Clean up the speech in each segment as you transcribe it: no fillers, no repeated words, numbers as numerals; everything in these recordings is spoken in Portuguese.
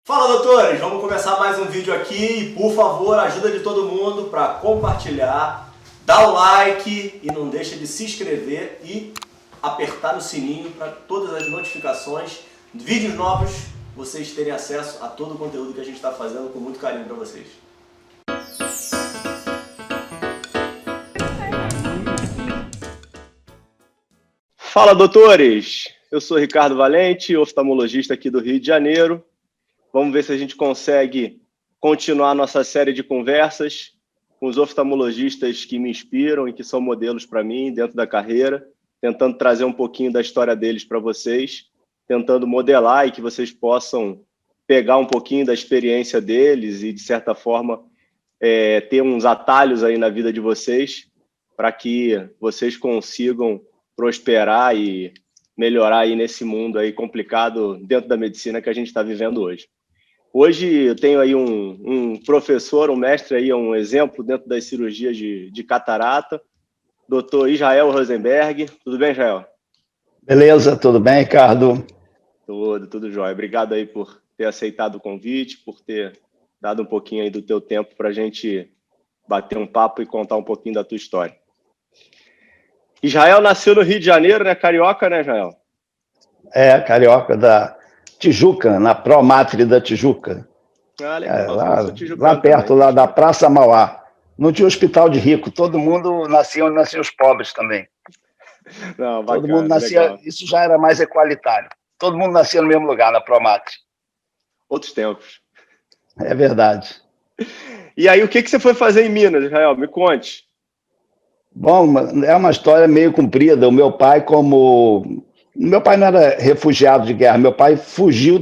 Fala, doutores! Vamos começar mais um vídeo aqui e, por favor, ajuda de todo mundo para compartilhar, dar o like e não deixa de se inscrever e apertar no sininho para todas as notificações, vídeos novos, vocês terem acesso a todo o conteúdo que a gente está fazendo com muito carinho para vocês. Fala, doutores! Eu sou Ricardo Valente, oftalmologista aqui do Rio de Janeiro. Vamos ver se a gente consegue continuar nossa série de conversas com os oftalmologistas que me inspiram e que são modelos para mim dentro da carreira, tentando trazer um pouquinho da história deles para vocês, tentando modelar e que vocês possam pegar um pouquinho da experiência deles e, de certa forma, ter uns atalhos aí na vida de vocês para que vocês consigam prosperar e melhorar aí nesse mundo aí complicado dentro da medicina que a gente está vivendo hoje. Hoje eu tenho aí um professor, um mestre aí, um exemplo dentro das cirurgias de catarata, Dr. Israel Rosenberg. Tudo bem, Israel? Beleza, tudo bem, Ricardo? Tudo jóia. Obrigado aí por ter aceitado o convite, por ter dado um pouquinho aí do teu tempo para a gente bater um papo e contar um pouquinho da tua história. Israel nasceu no Rio de Janeiro, né? Carioca, né, Israel? Carioca da Tijuca, na Promatre da Tijuca. Ah, legal. Lá perto, também, lá da Praça Mauá. Não tinha hospital de rico, todo mundo nascia onde nasciam os pobres também. Não, bacana, todo mundo nascia, legal. Isso já era mais equalitário. Todo mundo nascia no mesmo lugar, na Promatre. Outros tempos. É verdade. E aí, o que você foi fazer em Minas, Israel? Me conte. Bom, é uma história meio comprida. O meu pai, Meu pai não era refugiado de guerra, meu pai fugiu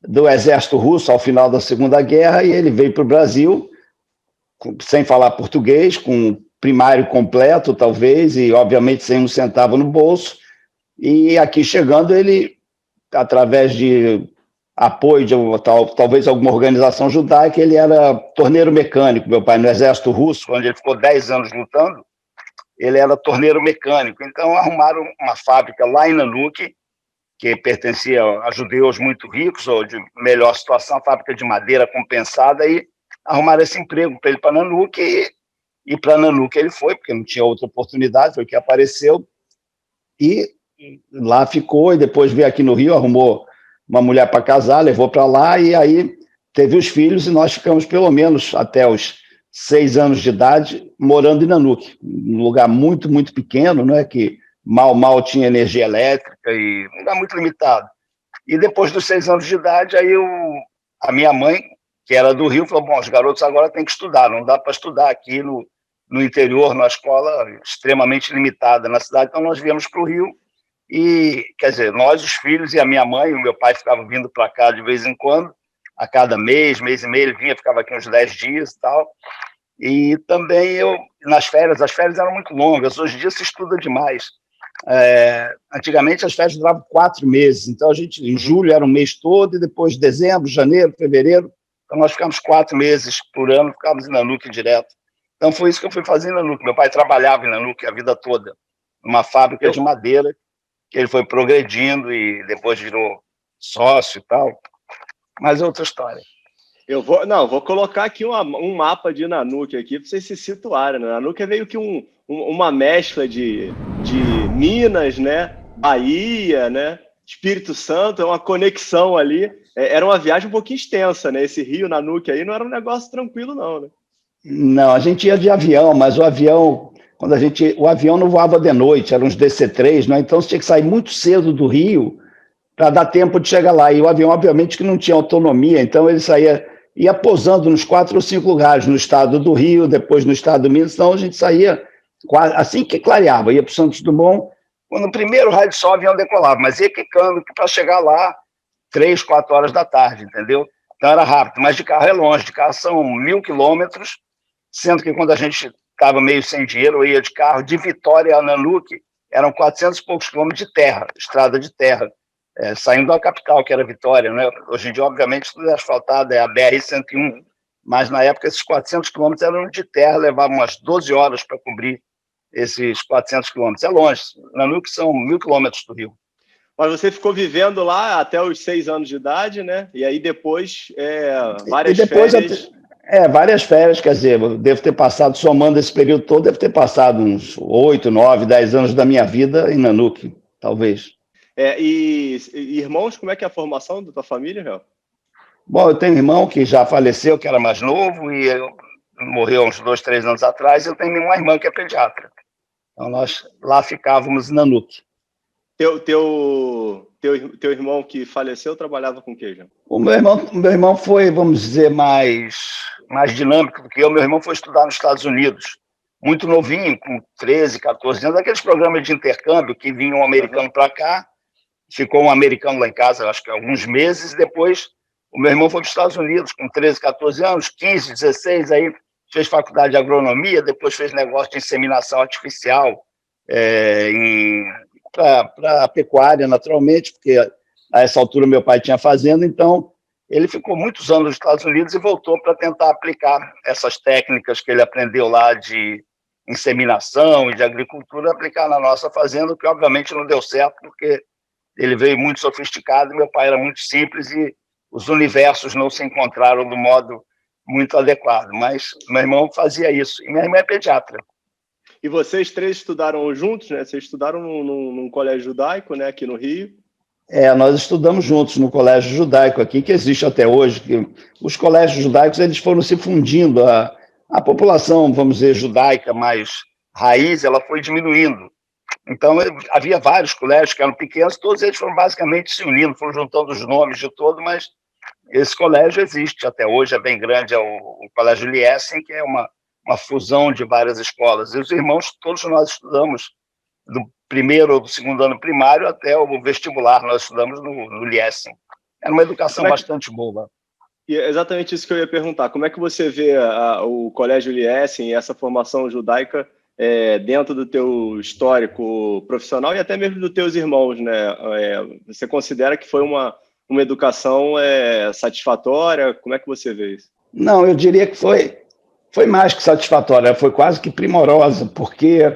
do exército russo ao final da Segunda Guerra e ele veio para o Brasil sem falar português, com primário completo, talvez, e obviamente sem um centavo no bolso. E aqui chegando, ele, através de apoio de talvez alguma organização judaica, ele era torneiro mecânico. Meu pai, no exército russo, onde ele ficou 10 anos lutando, ele era torneiro mecânico. Então, arrumaram uma fábrica lá em Nanuque, que pertencia a judeus muito ricos, ou de melhor situação, fábrica de madeira compensada, e arrumaram esse emprego para ele para Nanuque, e para Nanuque ele foi, porque não tinha outra oportunidade, foi o que apareceu, e lá ficou, e depois veio aqui no Rio, arrumou uma mulher para casar, levou para lá, e aí teve os filhos, e nós ficamos pelo menos até os 6 anos de idade, morando em Nanuque, um lugar muito, muito pequeno, né, que mal tinha energia elétrica, e um lugar muito limitado. E depois dos 6 anos de idade, aí a minha mãe, que era do Rio, falou, bom, os garotos agora têm que estudar, não dá para estudar aqui no interior, numa escola extremamente limitada na cidade, então nós viemos para o Rio, e, quer dizer, nós, os filhos, e a minha mãe, o meu pai ficava vindo para cá de vez em quando, a cada mês e meio, ele vinha, ficava aqui uns 10 dias e tal. E também eu, nas férias, as férias eram muito longas, hoje em dia se estuda demais. Antigamente as férias duravam 4 meses, então a gente, em julho era um mês todo, e depois dezembro, janeiro, fevereiro, então nós ficamos 4 meses por ano, ficávamos em Nanuque direto. Então foi isso que eu fui fazer em Nanuque. Meu pai trabalhava em Nanuque a vida toda, numa fábrica de madeira, que ele foi progredindo e depois virou sócio e tal. Mas é outra história. Vou colocar aqui um mapa de Nanuque aqui para vocês se situarem. Né? Nanuque é meio que uma mescla de Minas, né? Bahia, né? Espírito Santo, é uma conexão ali. Era uma viagem um pouquinho extensa, né? Esse Rio, Nanuque aí, não era um negócio tranquilo, não, né? Não, a gente ia de avião, mas o avião não voava de noite, eram uns DC-3, né? Então você tinha que sair muito cedo do Rio para dar tempo de chegar lá. E o avião, obviamente, que não tinha autonomia, então ele ia pousando nos 4 ou 5 lugares, no estado do Rio, depois no estado do Minas, então a gente saía assim que clareava, ia para o Santos Dumont, quando o primeiro raio de sol o avião decolava, mas ia quicando para chegar lá 3, 4 horas da tarde, entendeu? Então era rápido, mas de carro é longe, de carro são 1.000 quilômetros, sendo que quando a gente estava meio sem dinheiro, eu ia de carro de Vitória a Nanuque, eram 400 e poucos quilômetros de terra, estrada de terra, saindo da capital, que era Vitória, né? Hoje em dia, obviamente, tudo é asfaltado, é a BR-101, mas na época esses 400 quilômetros eram de terra, levavam umas 12 horas para cobrir esses 400 quilômetros. É longe, Nanuque são 1.000 quilômetros do Rio. Mas você ficou vivendo lá até os 6 anos de idade, né? E aí depois, várias E depois, férias. várias férias, quer dizer, eu devo ter passado, somando esse período todo, devo ter passado uns 8, 9, 10 anos da minha vida em Nanuque, talvez. E irmãos, como é que é a formação da tua família, Real? Bom, eu tenho um irmão que já faleceu, que era mais novo, e morreu uns 2, 3 anos atrás. Eu tenho uma irmã que é pediatra. Então, nós lá ficávamos em Nanuque. Teu irmão que faleceu trabalhava com o quê, Jean? O meu irmão foi, vamos dizer, mais dinâmico do que eu. Meu irmão foi estudar nos Estados Unidos, muito novinho, com 13, 14 anos, aqueles programas de intercâmbio que vinha um americano para cá, ficou um americano lá em casa, acho que alguns meses, e depois o meu irmão foi para os Estados Unidos com 13, 14 anos, 15, 16, aí fez faculdade de agronomia, depois fez negócio de inseminação artificial para a pecuária, naturalmente, porque a essa altura meu pai tinha fazenda, então ele ficou muitos anos nos Estados Unidos e voltou para tentar aplicar essas técnicas que ele aprendeu lá de inseminação e de agricultura, aplicar na nossa fazenda, que obviamente não deu certo, porque ele veio muito sofisticado e meu pai era muito simples e os universos não se encontraram do modo muito adequado. Mas meu irmão fazia isso. E minha irmã é pediatra. E vocês três estudaram juntos, né? Vocês estudaram num colégio judaico, né, aqui no Rio? Nós estudamos juntos no colégio judaico aqui, que existe até hoje. Que os colégios judaicos eles foram se fundindo. A população, vamos dizer, judaica mais raiz, ela foi diminuindo. Então, havia vários colégios que eram pequenos, todos eles foram basicamente se unindo, foram juntando os nomes de todos, mas esse colégio existe até hoje, é bem grande, é o Colégio Liesen, que é uma fusão de várias escolas. E os irmãos, todos nós estudamos do primeiro ou do segundo ano primário até o vestibular, nós estudamos no Liesen. Era uma educação bastante boa. E é exatamente isso que eu ia perguntar. Como é que você vê o Colégio Liesen e essa formação judaica dentro do teu histórico profissional e até mesmo dos teus irmãos, né? Você considera que foi uma educação satisfatória? Como é que você vê isso? Não, eu diria que foi mais que satisfatória, foi quase que primorosa, porque,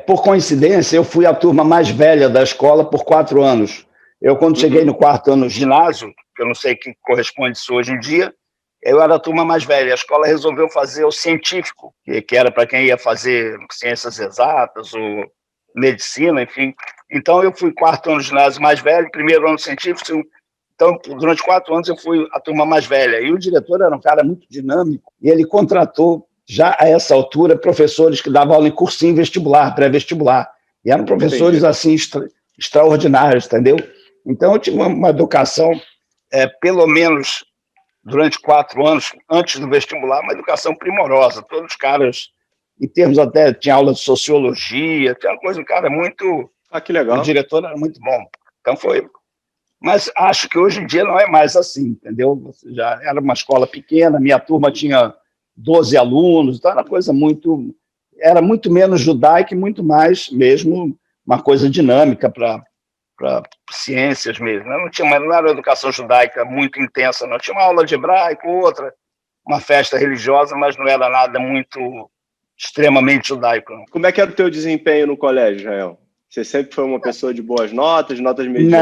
por coincidência, eu fui a turma mais velha da escola por 4 anos. Eu, quando cheguei no 4º ano ginásio, que eu não sei o que corresponde isso hoje em dia, eu era a turma mais velha. A escola resolveu fazer o científico, que era para quem ia fazer ciências exatas ou medicina, enfim. Então, eu fui 4º ano ginásio mais velho, 1º ano científico. Então, durante 4 anos, eu fui a turma mais velha. E o diretor era um cara muito dinâmico, e ele contratou, já a essa altura, professores que davam aula em cursinho vestibular, pré-vestibular. E eram professores, assim, extraordinários, entendeu? Então, eu tive uma educação, pelo menos durante 4 anos, antes do vestibular, uma educação primorosa. Todos os caras, em termos até, tinha aula de sociologia, tinha uma coisa, um cara muito... que legal. O diretor era muito bom. Então, foi... Mas acho que hoje em dia não é mais assim, entendeu? Já era uma escola pequena, minha turma tinha 12 alunos, então era coisa muito... Era muito menos judaica e muito mais mesmo uma coisa dinâmica para ciências mesmo. Não era uma educação judaica muito intensa, não. Tinha uma aula de hebraico, outra, uma festa religiosa, mas não era nada muito extremamente judaico. Não. Como é que era o teu desempenho no colégio, Israel? Você sempre foi uma pessoa de boas notas medianas?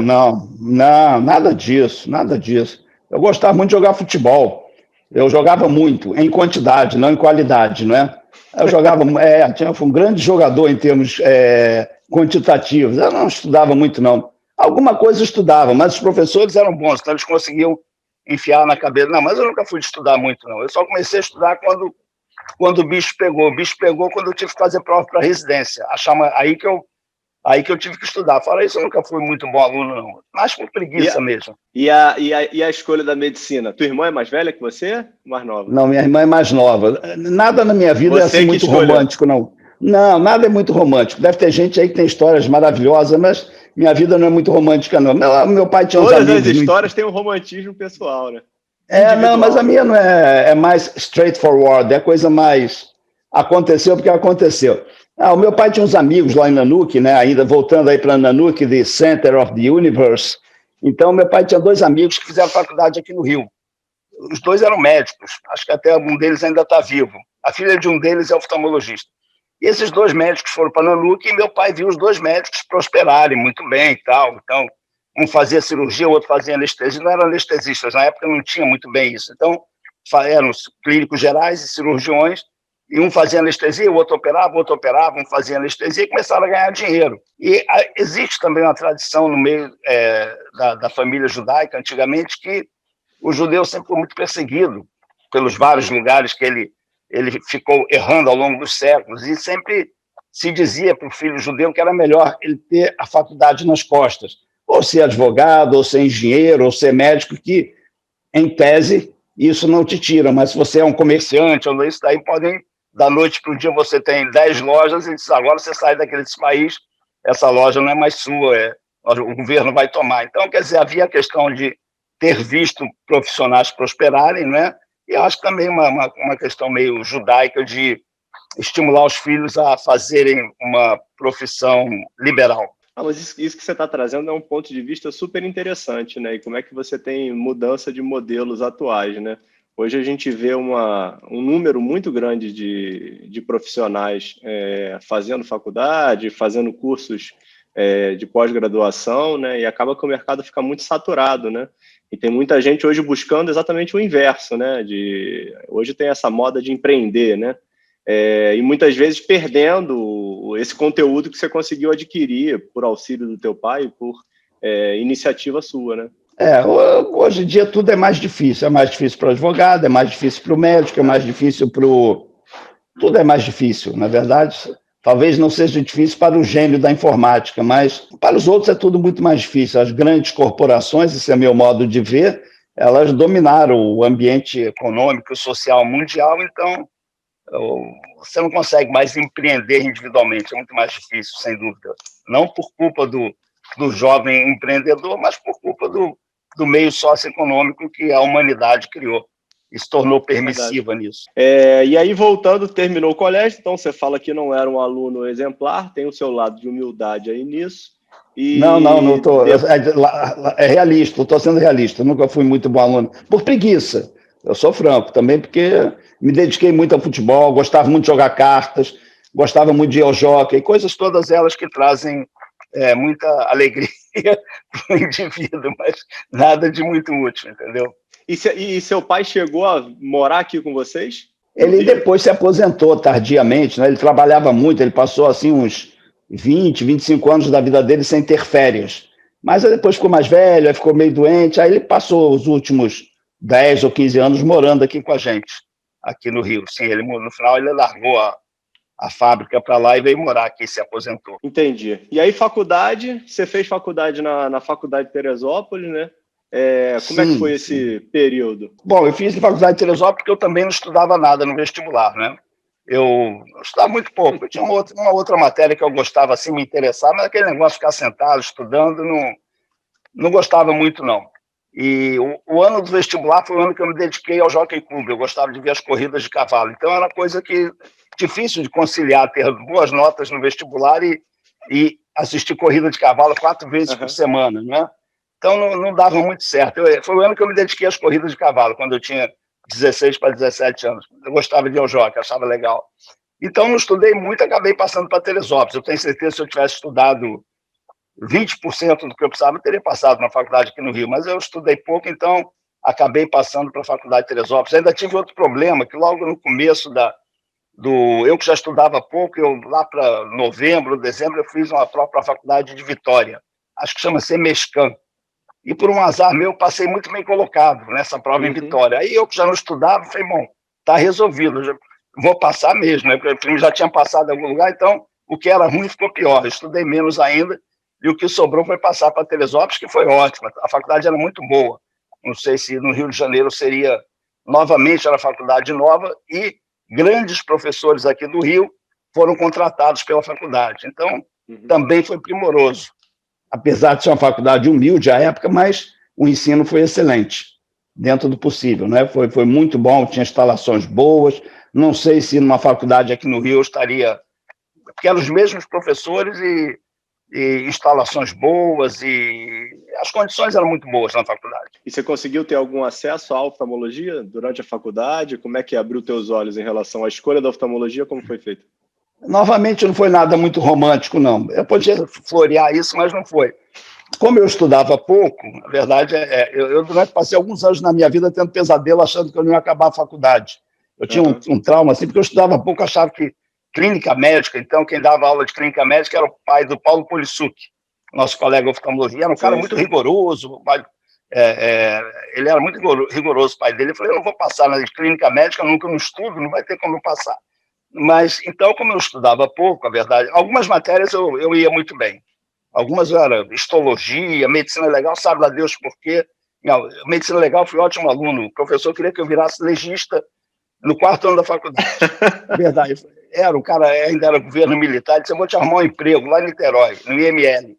Não, nada disso. Eu gostava muito de jogar futebol. Eu jogava muito, em quantidade, não em qualidade, não é? Eu jogava, fui um grande jogador em termos quantitativos. Eu não estudava muito, não. Alguma coisa eu estudava, mas os professores eram bons, então eles conseguiam enfiar na cabeça. Não, mas eu nunca fui de estudar muito, não. Eu só comecei a estudar quando o bicho pegou. O bicho pegou quando eu tive que fazer prova para residência. Aí que eu tive que estudar. Fora isso, eu nunca fui muito bom aluno, não. Mas por preguiça mesmo. E a escolha da medicina? Tua irmã é mais velha que você? Mais nova? Não, minha irmã é mais nova. Nada na minha vida é assim muito romântico, não. Não, nada é muito romântico. Deve ter gente aí que tem histórias maravilhosas, mas minha vida não é muito romântica, não. Meu pai tinha uns amigos... Todas as histórias têm um romantismo pessoal, né? Não, mas a minha não é mais straightforward, é coisa mais... Aconteceu porque aconteceu. O meu pai tinha uns amigos lá em Nanuque, né? Ainda voltando aí para Nanuque, the Center of the Universe. Então, meu pai tinha 2 amigos que fizeram faculdade aqui no Rio. Os 2 eram médicos, acho que até um deles ainda está vivo. A filha de um deles é oftalmologista. E esses 2 médicos foram para Nanuque e meu pai viu os 2 médicos prosperarem muito bem e tal. Então, um fazia cirurgia, o outro fazia anestesia. Não eram anestesistas, na época não tinha muito bem isso. Então, eram clínicos gerais e cirurgiões, e um fazia anestesia, o outro operava, um fazia anestesia, e começaram a ganhar dinheiro. E existe também uma tradição no meio da família judaica, antigamente, que o judeu sempre foi muito perseguido pelos vários lugares que ele ficou errando ao longo dos séculos, e sempre se dizia para o filho judeu que era melhor ele ter a faculdade nas costas, ou ser advogado, ou ser engenheiro, ou ser médico, que, em tese, isso não te tira, mas se você é um comerciante, ou isso daí podem, da noite para o dia, você tem 10 lojas, e diz, agora você sai daquele país, essa loja não é mais sua, o governo vai tomar. Então, quer dizer, havia a questão de ter visto profissionais prosperarem, né? E acho também uma questão meio judaica de estimular os filhos a fazerem uma profissão liberal. Mas isso que você está trazendo é um ponto de vista super interessante, né? E como é que você tem mudança de modelos atuais, né? Hoje a gente vê um número muito grande de profissionais fazendo faculdade, fazendo cursos de pós-graduação, né? E acaba que o mercado fica muito saturado, né? E tem muita gente hoje buscando exatamente o inverso, né? Hoje tem essa moda de empreender, né? E muitas vezes perdendo esse conteúdo que você conseguiu adquirir por auxílio do teu pai, por iniciativa sua, né? Hoje em dia tudo é mais difícil para o advogado, é mais difícil para o médico, é mais difícil para o... Tudo é mais difícil, na verdade. Talvez não seja difícil para o gênio da informática, mas para os outros é tudo muito mais difícil. As grandes corporações, esse é meu modo de ver, elas dominaram o ambiente econômico e social mundial, então você não consegue mais empreender individualmente, é muito mais difícil, sem dúvida. Não por culpa do jovem empreendedor, mas por culpa do meio socioeconômico que a humanidade criou e se tornou permissiva nisso. E aí, voltando, terminou o colégio, então você fala que não era um aluno exemplar, tem o seu lado de humildade aí nisso. Não estou. É realista, estou sendo realista, nunca fui muito bom aluno, por preguiça. Eu sou franco também, porque me dediquei muito ao futebol, gostava muito de jogar cartas, gostava muito de ir ao jockey, coisas todas elas que trazem muita alegria para o indivíduo, mas nada de muito útil, entendeu? E seu pai chegou a morar aqui com vocês? Ele depois se aposentou tardiamente, né? Ele trabalhava muito, ele passou assim uns 20, 25 anos da vida dele sem ter férias. Mas aí depois ficou mais velho, aí ficou meio doente, aí ele passou os últimos 10 ou 15 anos morando aqui com a gente, aqui no Rio. Sim, no final ele largou a fábrica para lá e veio morar aqui, se aposentou. Entendi. E aí faculdade, você fez faculdade na Faculdade de Teresópolis, né? Como é que foi esse período? Bom, eu fiz faculdade de Teresópolis porque eu também não estudava nada no vestibular, né? Eu estudava muito pouco. Eu tinha uma outra matéria que eu gostava, assim, me interessava, mas aquele negócio de ficar sentado, estudando, não gostava muito, não. E o ano do vestibular foi o ano que eu me dediquei ao Jockey Club. Eu gostava de ver as corridas de cavalo. Então, era coisa que difícil de conciliar, ter boas notas no vestibular e assistir corrida de cavalo 4 vezes por semana, né? Então, não dava muito certo. Foi o ano que eu me dediquei às corridas de cavalo, quando eu tinha 16 para 17 anos. Eu gostava de ir ao jockey, achava legal. Então, não estudei muito, acabei passando para Teresópolis. Eu tenho certeza que se eu tivesse estudado 20% do que eu precisava, eu teria passado na faculdade aqui no Rio, mas eu estudei pouco, então acabei passando para a faculdade de Teresópolis. Ainda tive outro problema, que logo no começo eu que já estudava pouco, lá para novembro, dezembro, eu fiz uma prova para a faculdade de Vitória, acho que chama-se Mescan. E por um azar meu, passei muito bem colocado nessa prova em Vitória. Aí eu que já não estudava, falei, bom, está resolvido, vou passar mesmo, né? Porque eu já tinha passado em algum lugar, então o que era ruim ficou pior. Eu estudei menos ainda, e o que sobrou foi passar para Teresópolis, que foi ótimo. A faculdade era muito boa. Não sei se no Rio de Janeiro seria novamente era faculdade nova, e grandes professores aqui do Rio foram contratados pela faculdade. Então, também foi primoroso. Apesar de ser uma faculdade humilde à época, mas o ensino foi excelente, dentro do possível, né? Foi muito bom, tinha instalações boas. Não sei se numa faculdade aqui no Rio eu estaria... Porque eram os mesmos professores e instalações boas, e as condições eram muito boas na faculdade. E você conseguiu ter algum acesso à oftalmologia durante a faculdade? Como é que abriu teus olhos em relação à escolha da oftalmologia? Como foi feito? Novamente, não foi nada muito romântico, não. Eu podia florear isso, mas não foi. Como eu estudava pouco, a verdade eu passei alguns anos na minha vida tendo pesadelo, achando que eu não ia acabar a faculdade. Eu tinha um trauma, assim, porque eu estudava pouco, achava que clínica médica, então quem dava aula de clínica médica era o pai do Paulo Polissuc, nosso colega de oftalmologia, era um cara muito rigoroso, ele era muito rigoroso, o pai dele. Eu falei, eu não vou passar na clínica médica, nunca no estudo, não vai ter como eu passar. Mas, então, como eu estudava pouco, a verdade, algumas matérias eu ia muito bem. Algumas era histologia, medicina legal, sabe lá Deus por quê. Não, medicina legal, fui ótimo aluno. O professor queria que eu virasse legista no 4º ano da faculdade. Verdade. O cara ainda era governo militar, disse, eu vou te arrumar um emprego lá em Niterói, no IML.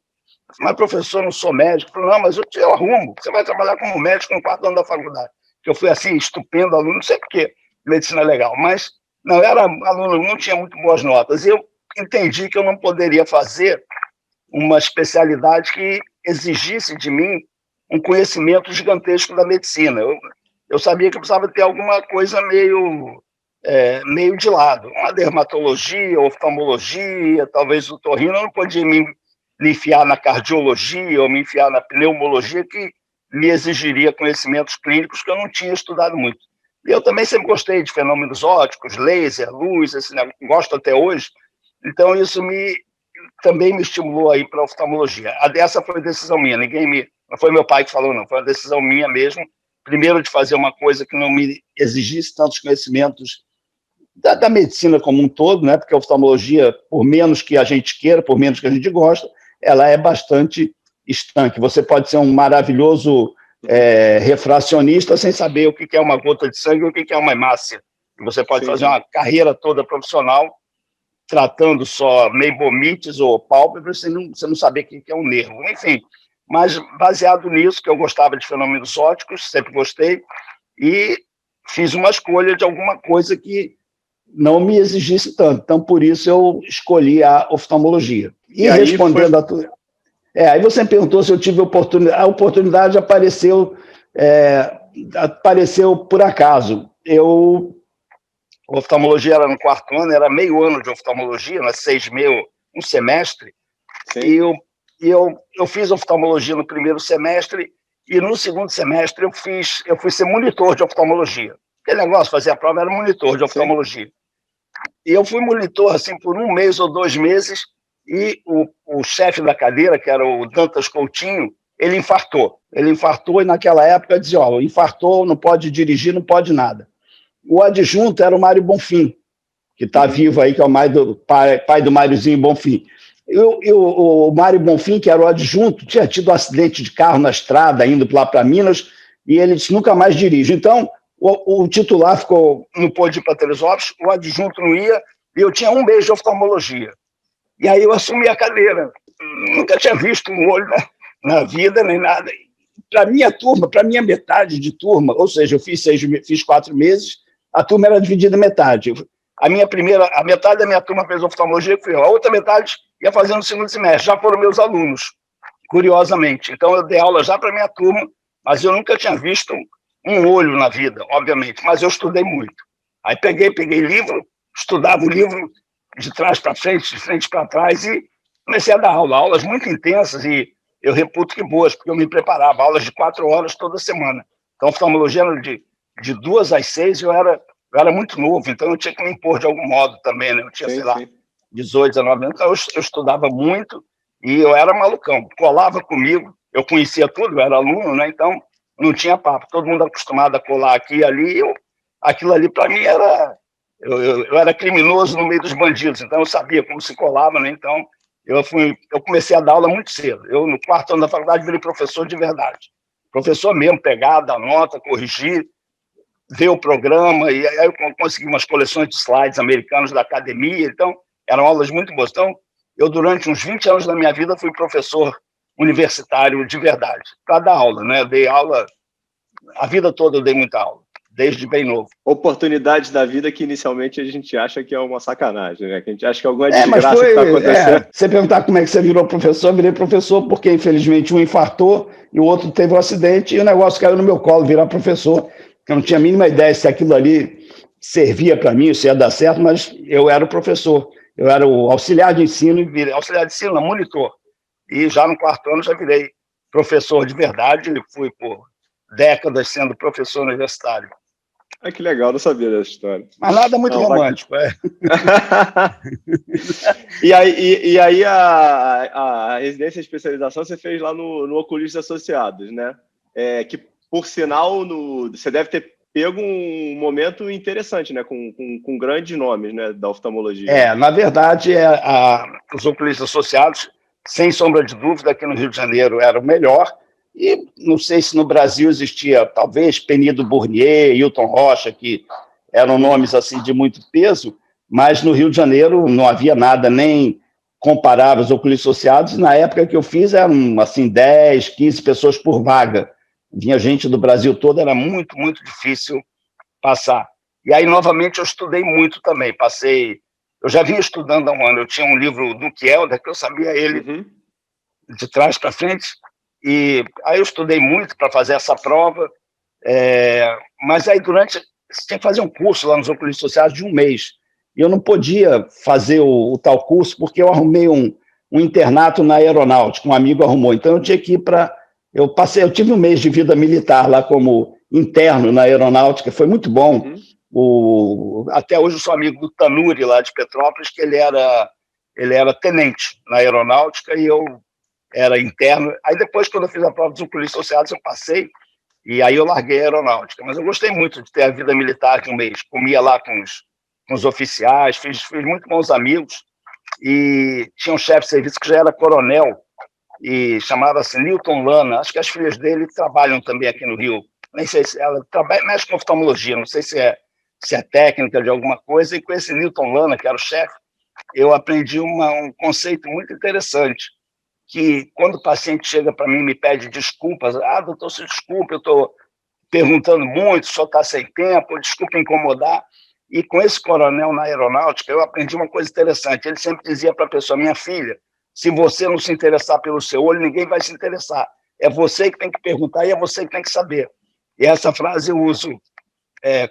Mas, professor, não sou médico. Eu falei, não, mas eu arrumo. Você vai trabalhar como médico no 4º ano da faculdade. Que eu fui, assim, estupendo aluno, não sei por quê, medicina legal. Mas, não, era aluno, não tinha muito boas notas. E eu entendi que eu não poderia fazer uma especialidade que exigisse de mim um conhecimento gigantesco da medicina. Eu sabia que eu precisava ter alguma coisa meio de lado. Uma dermatologia, oftalmologia, talvez o otorrino, eu não podia me enfiar na cardiologia ou me enfiar na pneumologia, que me exigiria conhecimentos clínicos que eu não tinha estudado muito. E eu também sempre gostei de fenômenos ópticos, laser, luz, gosto até hoje. Então, isso também me estimulou aí para a oftalmologia. Essa foi decisão minha, não foi meu pai que falou, não, foi uma decisão minha mesmo, primeiro de fazer uma coisa que não me exigisse tantos conhecimentos da medicina como um todo, né? Porque a oftalmologia, por menos que a gente queira, por menos que a gente gosta, ela é bastante estanque. Você pode ser um maravilhoso refracionista sem saber o que é uma gota de sangue e o que é uma hemácia. Você pode fazer uma carreira toda profissional tratando só meibomites ou pálpebras, você não saber o que é um nervo. Enfim, mas baseado nisso, que eu gostava de fenômenos ópticos, sempre gostei, e fiz uma escolha de alguma coisa que não me exigisse tanto. Então, por isso, eu escolhi a oftalmologia. E respondendo a tua... aí você me perguntou se eu tive oportunidade. A oportunidade apareceu por acaso. A oftalmologia era no 4º ano, era meio ano de oftalmologia, mas 6 meses, um semestre. Sim. E eu fiz oftalmologia no 1º semestre, e no 2º semestre eu fui ser monitor de oftalmologia. Aquele negócio, fazer a prova, era monitor de oftalmologia. Sim. E eu fui monitor assim, por 1 mês ou 2 meses, e o chefe da cadeira, que era o Dantas Coutinho, ele infartou. E naquela época dizia, infartou, não pode dirigir, não pode nada. O adjunto era o Mário Bonfim, que está vivo aí, que é o pai do Máriozinho Bonfim. O Mário Bonfim, que era o adjunto, tinha tido um acidente de carro na estrada, indo lá para Minas, e ele disse, nunca mais dirige. Então, o titular não pôde ir para Teresópolis, o adjunto não ia, e eu tinha 1 mês de oftalmologia. E aí eu assumi a cadeira. Nunca tinha visto um olho na vida, nem nada. Para minha turma, para minha metade de turma, ou seja, eu fiz 4 meses, a turma era dividida metade. A metade da minha turma fez oftalmologia, a outra metade ia fazer no 2º semestre. Já foram meus alunos, curiosamente. Então, eu dei aula já para minha turma, mas eu nunca tinha visto um olho na vida, obviamente, mas eu estudei muito. Aí peguei livro, estudava o livro de trás para frente, de frente para trás, e comecei a dar aulas muito intensas, e eu reputo que boas, porque eu me preparava, aulas de 4 horas toda semana. Então, a oftalmologia era de 2 às 6, eu era muito novo, então eu tinha que me impor de algum modo também, né? Eu tinha, 18, 19 anos, então eu estudava muito, e eu era malucão, colava comigo, eu conhecia tudo, eu era aluno, né? Então não tinha papo, todo mundo acostumado a colar aqui e ali, aquilo ali para mim era... Eu era criminoso no meio dos bandidos, então eu sabia como se colava, né? Então eu comecei a dar aula muito cedo. Eu, no 4º ano da faculdade, virei professor de verdade. Professor mesmo, pegar, dar nota, corrigir, ver o programa, e aí eu consegui umas coleções de slides americanos da academia, então eram aulas muito boas. Então, eu, durante uns 20 anos da minha vida, fui professor universitário de verdade, para dar aula, né? Eu dei aula, a vida toda eu dei muita aula, desde bem novo. Oportunidades da vida que inicialmente a gente acha que é uma sacanagem, né? Que a gente acha que é alguma desgraça que está acontecendo. Você perguntar como é que você virou professor, eu virei professor porque, infelizmente, um infartou e o outro teve um acidente, e o negócio caiu no meu colo, virar professor. Eu não tinha a mínima ideia se aquilo ali servia para mim, se ia dar certo, mas eu era o professor. Eu era o auxiliar de ensino, e virei auxiliar de ensino, não, monitor. E já no 4º ano já virei professor de verdade, e fui por décadas sendo professor universitário. Ah, que legal, não sabia dessa história. Mas nada muito romântico, E aí a residência de especialização você fez lá no Oculistas Associados, né? Que, por sinal, você deve ter pego um momento interessante, né? Com grandes nomes, né? Da oftalmologia. Na verdade, os Oculistas Associados, sem sombra de dúvida, aqui no Rio de Janeiro era o melhor. E não sei se no Brasil existia, talvez, Penido Bournier, Hilton Rocha, que eram nomes assim de muito peso, mas no Rio de Janeiro não havia nada nem comparável aos Oculistas Associados. Na época que eu fiz, eram assim, 10, 15 pessoas por vaga. Vinha gente do Brasil todo, era muito, muito difícil passar. E aí, novamente, eu estudei muito também. Eu já vinha estudando há um ano, eu tinha um livro do Kielder, que eu sabia ele de trás para frente, e aí eu estudei muito para fazer essa prova, mas aí você tinha que fazer um curso lá nos Oculistas Associados de um mês, e eu não podia fazer o tal curso porque eu arrumei um internato na aeronáutica, um amigo arrumou, então eu tinha que ir para... Eu tive um mês de vida militar lá como interno na aeronáutica, foi muito bom. Até hoje eu sou amigo do Tanuri, lá de Petrópolis, que ele era tenente na aeronáutica e eu era interno. Aí depois, quando eu fiz a prova dos Oculistas Associados, eu passei e aí eu larguei a aeronáutica. Mas eu gostei muito de ter a vida militar de um mês. Comia lá com os oficiais, fiz muito bons amigos e tinha um chefe de serviço que já era coronel e chamava-se Newton Lana. Acho que as filhas dele trabalham também aqui no Rio. Nem sei se ela mexe com oftalmologia, não sei se é técnica de alguma coisa. E com esse Newton Lana, que era o chefe, eu aprendi um conceito muito interessante, que quando o paciente chega para mim e me pede desculpas, doutor, se desculpe, eu estou perguntando muito, só está sem tempo, desculpa incomodar. E com esse coronel na aeronáutica, eu aprendi uma coisa interessante. Ele sempre dizia para a pessoa, minha filha, se você não se interessar pelo seu olho, ninguém vai se interessar. É você que tem que perguntar e é você que tem que saber. E essa frase eu uso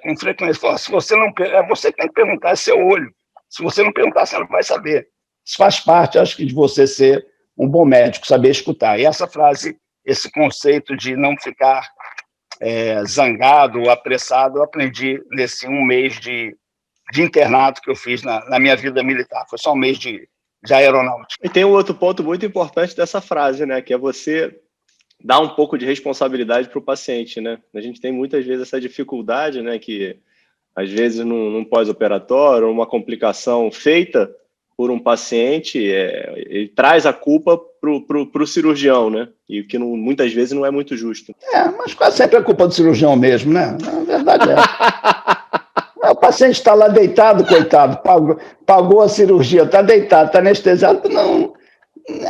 com frequência. Se você não, é você que tem que perguntar, é seu olho. Se você não perguntar, você não vai saber. Isso faz parte, acho que, de você ser um bom médico, saber escutar. E essa frase, esse conceito de não ficar zangado ou apressado, eu aprendi nesse um mês de internato que eu fiz na minha vida militar. Foi só um mês de aeronáutica. E tem um outro ponto muito importante dessa frase, né? Que é você dar um pouco de responsabilidade para o paciente, né? A gente tem muitas vezes essa dificuldade, né? Que às vezes num pós-operatório, uma complicação feita por um paciente, ele traz a culpa para o cirurgião, né? E o que muitas vezes não é muito justo. Mas quase sempre é culpa do cirurgião mesmo, né? Na verdade o paciente está lá deitado, coitado, pagou a cirurgia, está deitado, está anestesiado, não...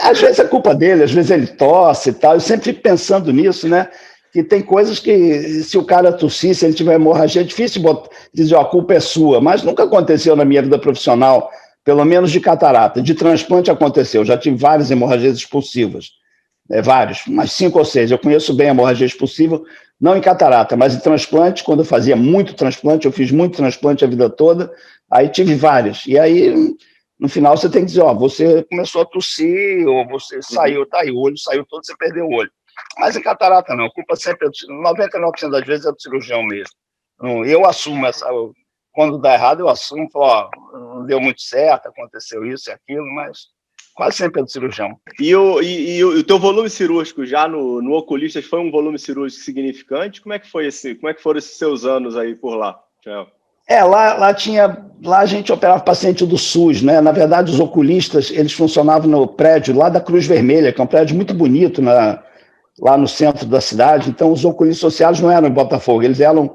Às vezes é culpa dele, às vezes ele tosse e tal. Eu sempre fico pensando nisso, né? Que tem coisas que, se o cara tossir, se ele tiver hemorragia, é difícil dizer, a culpa é sua. Mas nunca aconteceu na minha vida profissional, pelo menos de catarata. De transplante aconteceu, já tive várias hemorragias expulsivas. Vários, mas 5 ou 6. Eu conheço bem a hemorragia expulsiva, não em catarata, mas em transplante. Quando eu fazia muito transplante, eu fiz muito transplante a vida toda, aí tive várias. E aí... No final, você tem que dizer, você começou a tossir, ou você saiu, tá aí, o olho saiu todo, você perdeu o olho. Mas em catarata, não. A culpa sempre 99% das vezes é do cirurgião mesmo. Eu assumo quando dá errado, eu assumo, falo, não deu muito certo, aconteceu isso e aquilo, mas quase sempre é do cirurgião. E o teu volume cirúrgico já no Oculistas foi um volume cirúrgico significante? Como é que foram esses seus anos aí por lá, Tchau? Lá a gente operava paciente do SUS, né? Na verdade, os oculistas, eles funcionavam no prédio lá da Cruz Vermelha, que é um prédio muito bonito lá no centro da cidade. Então, os oculistas sociais não eram em Botafogo, eles eram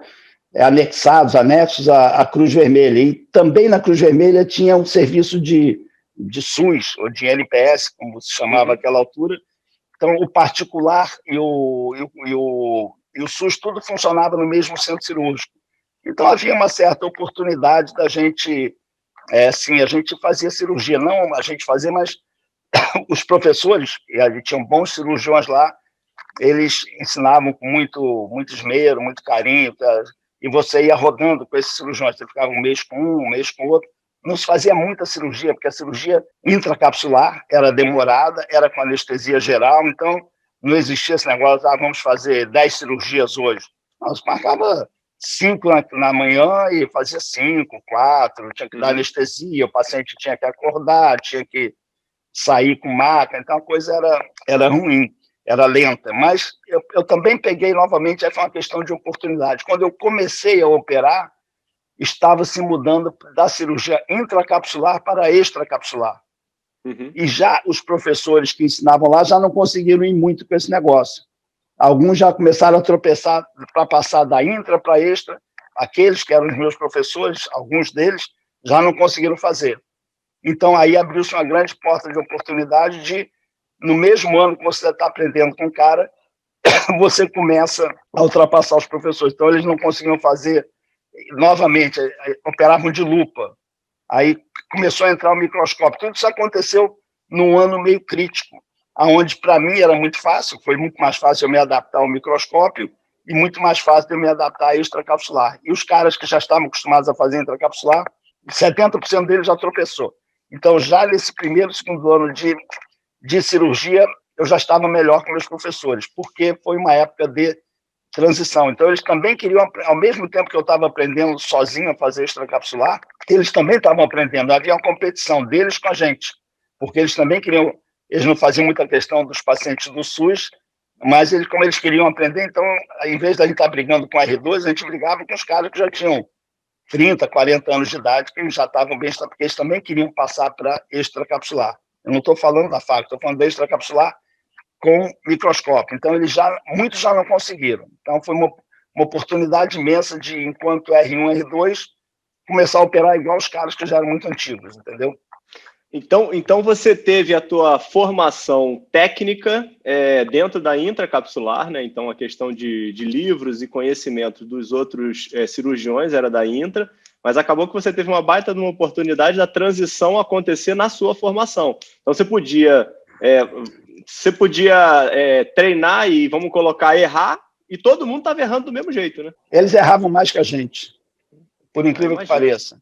anexos à Cruz Vermelha. E também na Cruz Vermelha tinha um serviço de SUS, ou de NPS, como se chamava naquela altura. Então, o particular e o SUS, tudo funcionava no mesmo centro cirúrgico. Então, havia uma certa oportunidade da gente, sim, a gente fazia cirurgia, não a gente fazia, mas os professores, e a gente tinha bons cirurgiões lá, eles ensinavam com muito esmero, muito carinho, e você ia rodando com esses cirurgiões, você ficava um mês com um mês com outro, não se fazia muita cirurgia, porque a cirurgia intracapsular era demorada, era com anestesia geral, então não existia esse negócio, vamos fazer 10 cirurgias hoje. Não, se marcava 5 na manhã e fazia 5, 4, tinha que dar anestesia, o paciente tinha que acordar, tinha que sair com maca, então a coisa era ruim, era lenta. Mas eu também peguei novamente, essa é uma questão de oportunidade. Quando eu comecei a operar, estava se mudando da cirurgia intracapsular para extracapsular. E já os professores que ensinavam lá já não conseguiram ir muito com esse negócio. Alguns já começaram a tropeçar para passar da intra para extra. Aqueles que eram os meus professores, alguns deles, já não conseguiram fazer. Então, aí abriu-se uma grande porta de oportunidade de, no mesmo ano que você está aprendendo com o cara, você começa a ultrapassar os professores. Então, eles não conseguiam fazer, novamente, operavam de lupa. Aí começou a entrar o microscópio. Tudo isso aconteceu num ano meio crítico, onde, para mim, era muito fácil, foi muito mais fácil eu me adaptar ao microscópio e muito mais fácil eu me adaptar à extracapsular. E os caras que já estavam acostumados a fazer intracapsular, 70% deles já tropeçou. Então, já nesse primeiro, segundo ano de cirurgia, eu já estava melhor que meus professores, porque foi uma época de transição. Então, eles também queriam, ao mesmo tempo que eu estava aprendendo sozinho a fazer extracapsular, eles também estavam aprendendo. Havia uma competição deles com a gente, porque eles também queriam, eles não faziam muita questão dos pacientes do SUS, mas como eles queriam aprender, então, em vez de a gente estar brigando com a R2, a gente brigava com os caras que já tinham 30, 40 anos de idade, que já estavam bem, porque eles também queriam passar para extracapsular. Eu não estou falando da FAC, estou falando da extracapsular com microscópio. Então, muitos já não conseguiram. Então, foi uma oportunidade imensa de, enquanto R1, R2, começar a operar igual os caras que já eram muito antigos, entendeu? Então você teve a tua formação técnica dentro da intracapsular, né? Então a questão de livros e conhecimento dos outros cirurgiões era da intra, mas acabou que você teve uma baita de uma oportunidade da transição acontecer na sua formação. Então você podia treinar e, vamos colocar, errar, e todo mundo estava errando do mesmo jeito, né? Eles erravam mais que a gente, por incrível que pareça.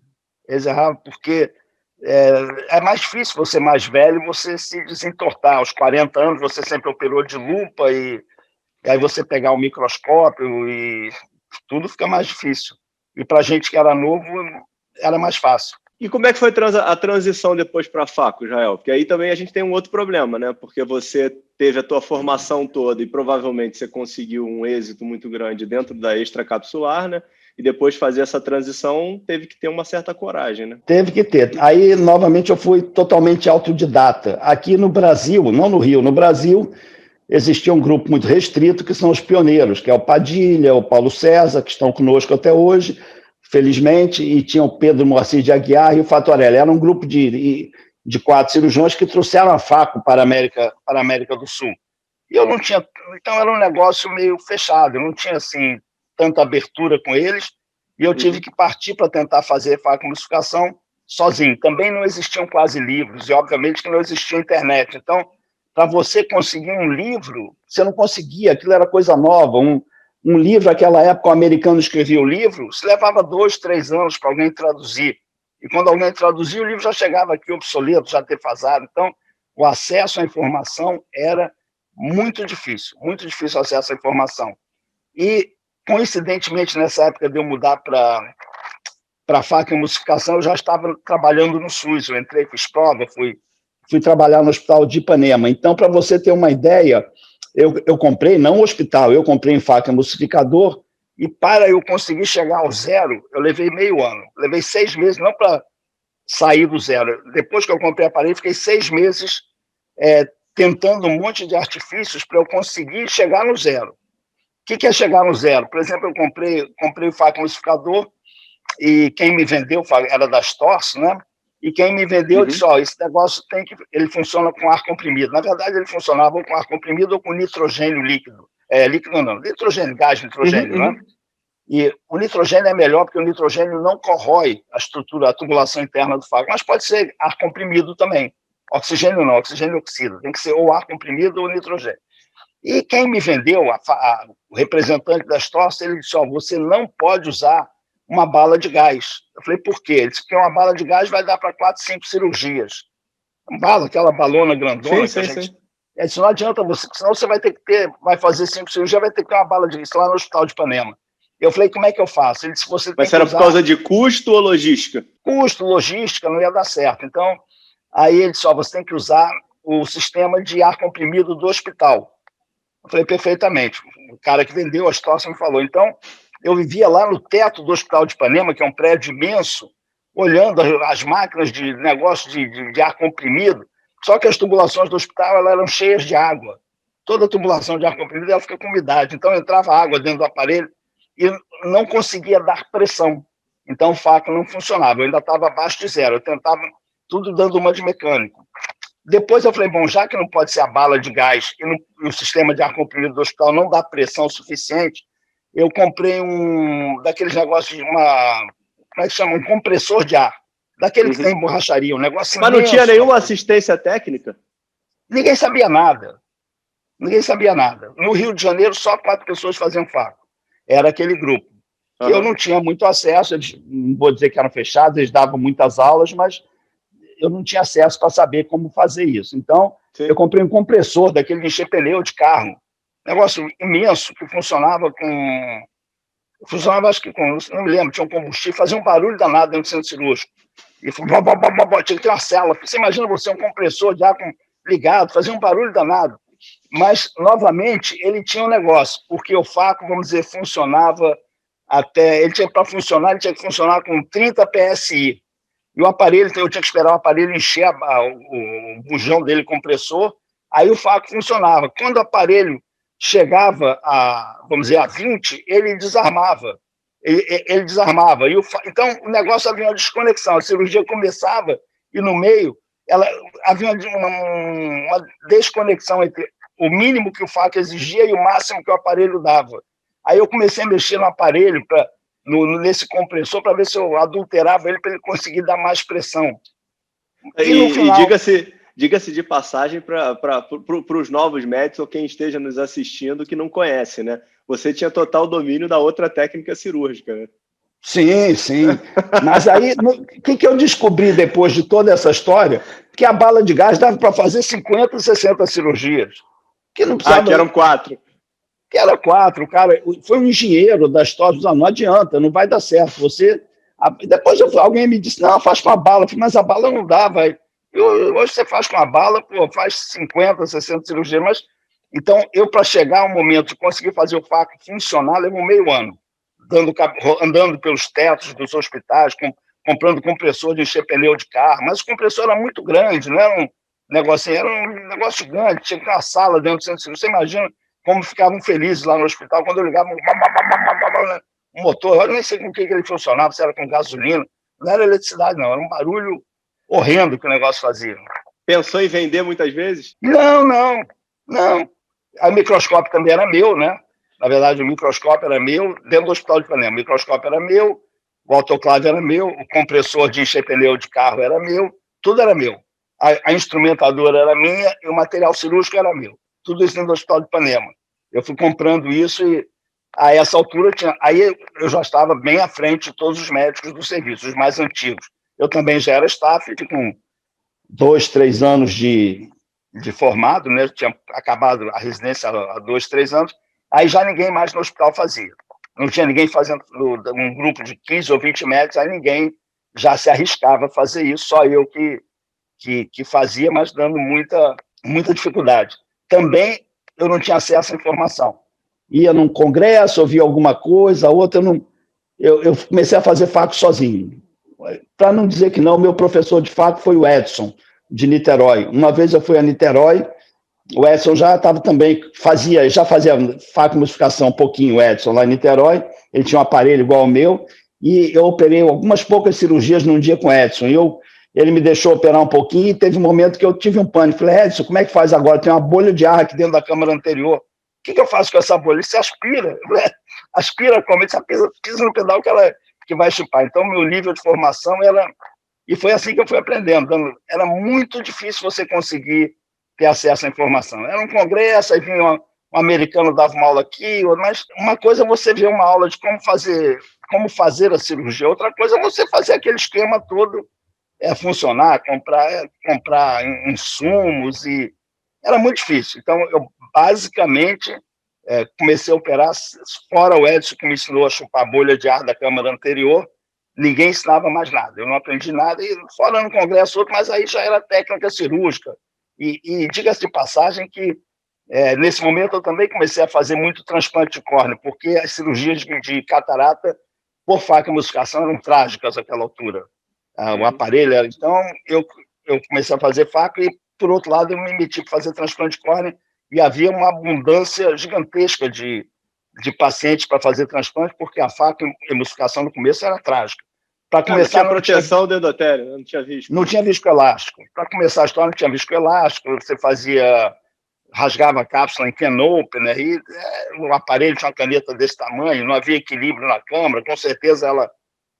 Eles erravam porque é mais difícil você mais velho, você se desentortar. Aos 40 anos, você sempre operou de lupa e aí você pegar o microscópio e tudo fica mais difícil. E para a gente que era novo, era mais fácil. E como é que foi a transição depois para a FACO, Jael? Porque aí também a gente tem um outro problema, né? Porque você teve a tua formação toda e provavelmente você conseguiu um êxito muito grande dentro da extracapsular, né? E depois de fazer essa transição, teve que ter uma certa coragem, né? Teve que ter. Aí, novamente, eu fui totalmente autodidata. Aqui no Brasil, não no Rio, no Brasil, existia um grupo muito restrito, que são os pioneiros, que é o Padilha, o Paulo César, que estão conosco até hoje, felizmente, e tinha o Pedro Moacir de Aguiar e o Fatorelli. Era um grupo de 4 cirurgiões que trouxeram a FACO para a América do Sul. E eu não tinha... Então, era um negócio meio fechado, eu não tinha, assim, tanta abertura com eles, e eu tive que partir para tentar fazer facoemulsificação sozinho. Também não existiam quase livros, e obviamente que não existia internet. Então, para você conseguir um livro, você não conseguia, aquilo era coisa nova. Um livro, naquela época, o americano escrevia o livro, se levava 2, 3 anos para alguém traduzir. E quando alguém traduzia, o livro já chegava aqui obsoleto, já defasado. Então, o acesso à informação era muito difícil o acesso à informação. E, coincidentemente, nessa época de eu mudar para facoemulsificação, eu já estava trabalhando no SUS. Eu entrei, fiz prova, fui trabalhar no Hospital de Ipanema. Então, para você ter uma ideia, eu comprei, não o hospital, eu comprei um facoemulsificador, e para eu conseguir chegar ao zero, eu levei meio ano. Levei 6 meses, não para sair do zero. Depois que eu comprei o aparelho, fiquei 6 meses tentando um monte de artifícios para eu conseguir chegar no zero. O que é chegar no zero? Por exemplo, eu comprei o facoemulsificador, e quem me vendeu era da Stors, né? E quem me vendeu disse, esse negócio ele funciona com ar comprimido. Na verdade, ele funcionava com ar comprimido ou com nitrogênio líquido. Líquido não, nitrogênio, gás nitrogênio, né? E o nitrogênio é melhor porque o nitrogênio não corrói a estrutura, a tubulação interna do faco, mas pode ser ar comprimido também. Oxigênio não, oxigênio oxida. Tem que ser ou ar comprimido ou nitrogênio. E quem me vendeu, o representante da Stors, ele disse, você não pode usar uma bala de gás. Eu falei, por quê? Ele disse que uma bala de gás vai dar para 4, 5 cirurgias. Bala, aquela balona grandona que a gente... Sim. Ele disse, não adianta você, senão você vai ter que ter, vai fazer 5 cirurgias, vai ter que ter uma bala de gás lá no Hospital de Ipanema. Eu falei, como é que eu faço? Ele disse, você tem Mas que era usar... por causa de custo ou logística? Custo, logística, não ia dar certo. Então, aí ele disse, você tem que usar o sistema de ar comprimido do hospital. Eu falei, perfeitamente. O cara que vendeu a situação me falou. Então, eu vivia lá no teto do Hospital de Ipanema, que é um prédio imenso, olhando as máquinas de negócio de ar comprimido, só que as tubulações do hospital elas eram cheias de água. Toda tubulação de ar comprimido ela fica com umidade. Então, entrava água dentro do aparelho e não conseguia dar pressão. Então, o faco não funcionava. Eu ainda estava abaixo de zero. Eu tentava tudo dando uma de mecânico. Depois eu falei, bom, já que não pode ser a bala de gás e o sistema de ar comprimido do hospital não dá pressão suficiente, eu comprei daqueles negócios de como é que chama? Um compressor de ar, daquele que tem em borracharia, um negócio Mas imenso. Não tinha nenhuma assistência técnica? Ninguém sabia nada. Ninguém sabia nada. No Rio de Janeiro, só 4 pessoas faziam faco. Era aquele grupo. Que eu não tinha muito acesso, eles, não vou dizer que eram fechados, eles davam muitas aulas, mas eu não tinha acesso para saber como fazer isso. Então, eu comprei um compressor daquele de encher pneu de carro. Negócio imenso, que funcionava com... Funcionava, acho que com... Não me lembro, tinha um combustível, fazia um barulho danado dentro do centro cirúrgico. E tinha que ter uma cela. Você imagina você, um compressor de ar ligado, fazia um barulho danado. Mas, novamente, ele tinha um negócio, porque o faco, vamos dizer, funcionava até... Para funcionar, ele tinha que funcionar com 30 PSI. E o aparelho, eu tinha que esperar o aparelho encher o bujão dele, compressor, aí o faco funcionava. Quando o aparelho chegava vamos dizer, a 20, ele desarmava. Ele desarmava. Então, o negócio havia uma desconexão. A cirurgia começava e, no meio, havia uma desconexão entre o mínimo que o faco exigia e o máximo que o aparelho dava. Aí eu comecei a mexer no aparelho nesse compressor para ver se eu adulterava ele para ele conseguir dar mais pressão. E no final... diga-se de passagem para os novos médicos ou quem esteja nos assistindo que não conhece, né? Você tinha total domínio da outra técnica cirúrgica, né? Sim. Mas aí, o que eu descobri depois de toda essa história? Que a bala de gás dava para fazer 50, 60 cirurgias. Que não precisava... que eram 4. Que era 4, o cara foi um engenheiro da história, não adianta, não vai dar certo. Depois alguém me disse, não, faz com a bala, mas a bala não dá, vai. Hoje você faz com a bala, faz 50, 60 cirurgias, mas então para chegar ao momento de conseguir fazer o faco funcionar, levou meio ano, andando pelos tetos dos hospitais, comprando compressor de encher pneu de carro, mas o compressor era muito grande, não era um negócio, era um negócio gigante, tinha que ter uma sala dentro do centro de cirurgia. Você imagina como ficavam felizes lá no hospital quando eu ligava um motor, eu nem sei com o que ele funcionava, se era com gasolina, não era eletricidade não, era um barulho horrendo que o negócio fazia. Pensou em vender muitas vezes? Não. O microscópio também era meu, né? Na verdade, o microscópio era meu, dentro do Hospital de Ipanema. O microscópio era meu, o autoclave era meu, o compressor de encher pneu de carro era meu, tudo era meu. A instrumentadora era minha e o material cirúrgico era meu. Tudo isso dentro do Hospital de Ipanema. Eu fui comprando isso e, a essa altura, aí eu já estava bem à frente de todos os médicos do serviço, os mais antigos. Eu também já era staff, com 2, 3 anos de formado, né? Eu tinha acabado a residência há 2, 3 anos, aí já ninguém mais no hospital fazia. Não tinha ninguém fazendo, um grupo de 15 ou 20 médicos, aí ninguém já se arriscava a fazer isso, só eu que fazia, mas dando muita dificuldade. Também eu não tinha acesso à informação. Ia num congresso, ouvia alguma coisa, outra, eu comecei a fazer faco sozinho. Para não dizer que não, meu professor de faco foi o Edson, de Niterói. Uma vez eu fui a Niterói, o Edson já estava também, já fazia faco-modificação um pouquinho, o Edson, lá em Niterói, ele tinha um aparelho igual ao meu, e eu operei algumas poucas cirurgias num dia com o Edson, ele me deixou operar um pouquinho e teve um momento que eu tive um pânico. Falei, Edson, como é que faz agora? Tem uma bolha de ar aqui dentro da câmara anterior. O que eu faço com essa bolha? Ele se aspira. Aspira como? Ele pisa no pedal que vai chupar. Então, meu nível de formação era... E foi assim que eu fui aprendendo. Era muito difícil você conseguir ter acesso à informação. Era um congresso, aí vinha um americano dava uma aula aqui, mas uma coisa é você ver uma aula de como fazer a cirurgia, outra coisa é você fazer aquele esquema todo funcionar, comprar insumos, e era muito difícil. Então, eu basicamente comecei a operar, fora o Edson, que me ensinou a chupar a bolha de ar da câmara anterior, ninguém ensinava mais nada. Eu não aprendi nada, e fora no congresso outro, mas aí já era técnica cirúrgica. E diga-se de passagem que, nesse momento, eu também comecei a fazer muito transplante de córnea, porque as cirurgias de catarata por faca e emulsificação eram trágicas naquela altura. O aparelho era... Então, eu comecei a fazer faca e, por outro lado, eu me meti para fazer transplante de córnea, e havia uma abundância gigantesca de pacientes para fazer transplante, porque a faca e emulsificação no começo era trágica. Para começar, não tinha proteção do endotélio, não tinha visco. Não tinha visco elástico. Para começar a história, não tinha visco elástico, você rasgava a cápsula em can opener, e o aparelho tinha uma caneta desse tamanho, não havia equilíbrio na câmara, com certeza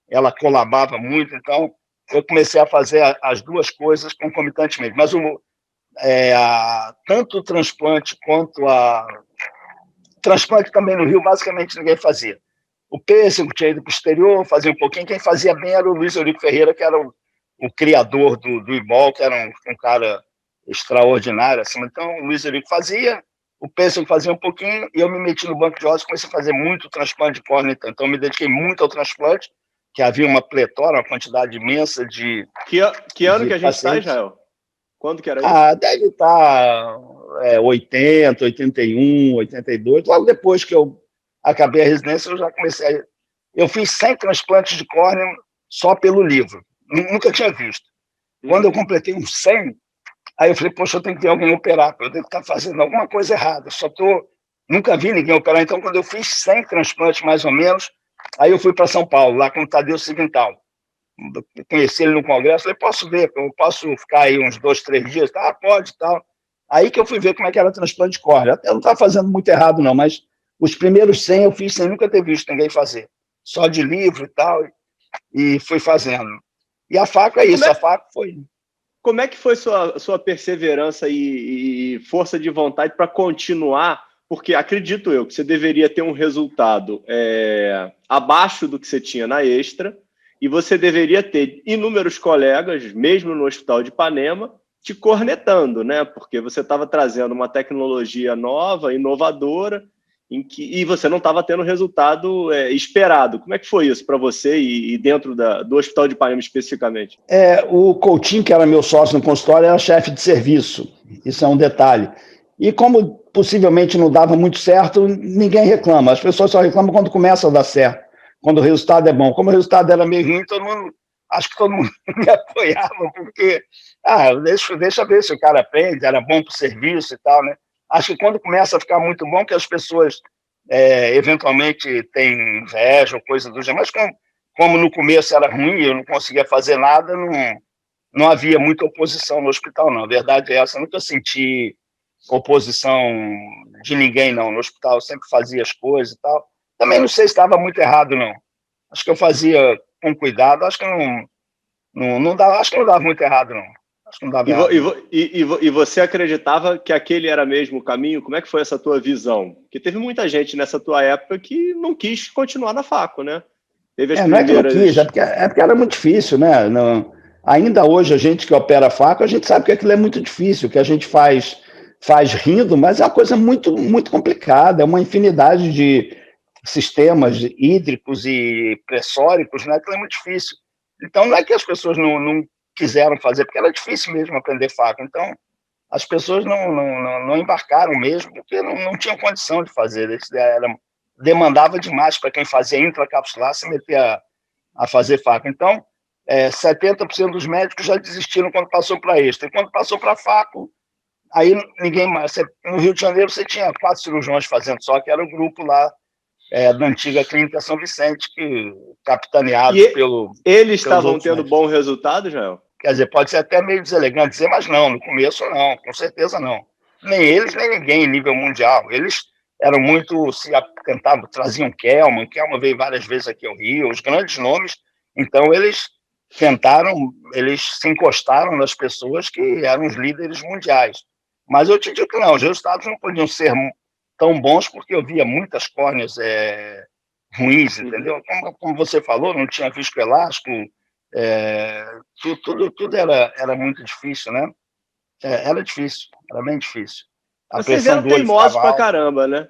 ela colabava muito, então eu comecei a fazer as duas coisas concomitantemente. Mas tanto o transplante quanto a... Transplante também no Rio, basicamente ninguém fazia. O Pêssego tinha ido para o exterior, fazia um pouquinho. Quem fazia bem era o Luiz Eurico Ferreira, que era o criador do IBOL, que era um cara extraordinário. Assim. Então, o Luiz Eurico fazia, o Pêssego fazia um pouquinho, e eu me meti no banco de ossos, comecei a fazer muito transplante de córnea. Então, eu me dediquei muito ao transplante, que havia uma pletora, uma quantidade imensa de... Que ano que a gente está, Israel? Quando que era isso? Deve estar 80, 81, 82. Logo depois que eu acabei a residência, eu já comecei. Eu fiz 100 transplantes de córnea só pelo livro. Nunca tinha visto. Quando eu completei uns 100, aí eu falei, poxa, eu tenho que ter alguém operar, eu devo estar fazendo alguma coisa errada. Nunca vi ninguém operar. Então, quando eu fiz 100 transplantes, mais ou menos, aí eu fui para São Paulo, lá com o Tadeu Civintal. Conheci ele no congresso, falei, eu posso ficar aí uns 2, 3 dias? Pode e tal. Aí que eu fui ver como é que era transplante de córnea. Eu não estava fazendo muito errado, não, mas os primeiros 100 eu fiz sem nunca ter visto ninguém fazer. Só de livro e tal, e fui fazendo. E a faca é isso, a faca foi... Como é que foi sua perseverança e força de vontade para continuar? Porque acredito eu que você deveria ter um resultado abaixo do que você tinha na Extra, e você deveria ter inúmeros colegas, mesmo no Hospital de Ipanema, te cornetando, né? Porque você estava trazendo uma tecnologia nova, inovadora, e você não estava tendo o resultado esperado. Como é que foi isso para você e dentro do Hospital de Ipanema especificamente? O Coutinho, que era meu sócio no consultório, era chefe de serviço. Isso é um detalhe. E como possivelmente não dava muito certo, ninguém reclama. As pessoas só reclamam quando começa a dar certo, quando o resultado é bom. Como o resultado era meio ruim, acho que todo mundo me apoiava, porque deixa ver se o cara aprende, era bom para o serviço e tal, né? Acho que quando começa a ficar muito bom, que as pessoas eventualmente têm inveja ou coisa do gênero, mas como no começo era ruim, eu não conseguia fazer nada, não havia muita oposição no hospital, não. A verdade é essa, eu nunca senti oposição de ninguém, não. No hospital eu sempre fazia as coisas e tal. Também não sei se estava muito errado, não. Acho que eu fazia com cuidado, acho que não dava muito errado, não. Acho que não dava errado. E você acreditava que aquele era mesmo o caminho? Como é que foi essa tua visão? Porque teve muita gente nessa tua época que não quis continuar na faco, né? Teve as Não é que primeiras... não quis, é porque era muito difícil, né? Ainda hoje, a gente que opera faco, a gente sabe que aquilo é muito difícil, que a gente faz rindo, mas é uma coisa muito, muito complicada, é uma infinidade de sistemas hídricos e pressóricos, né? Aquilo é muito difícil. Então, não é que as pessoas não quiseram fazer, porque era difícil mesmo aprender faco. Então, as pessoas não embarcaram mesmo, porque não tinham condição de fazer. Demandava demais para quem fazia intracapsular se meter a fazer faco. Então, 70% dos médicos já desistiram quando passou para extra. E quando passou para faco, aí ninguém mais. No Rio de Janeiro, você tinha 4 cirurgiões fazendo só, que era o grupo lá da antiga Clínica São Vicente, que capitaneado pelo... Eles estavam tendo bom resultado, Joel? Quer dizer, pode ser até meio deselegante dizer, mas não, no começo não, com certeza não. Nem eles, nem ninguém em nível mundial. Eles eram muito, tentavam, traziam Kelman veio várias vezes aqui ao Rio, os grandes nomes, então eles se encostaram nas pessoas que eram os líderes mundiais. Mas eu te digo que não, os resultados não podiam ser tão bons, porque eu via muitas córneas ruins, entendeu? Como você falou, não tinha viscoelástico, tudo era muito difícil, né? Era difícil, era bem difícil. A Vocês pressão eram do olho teimosos ficava pra alta. caramba, né?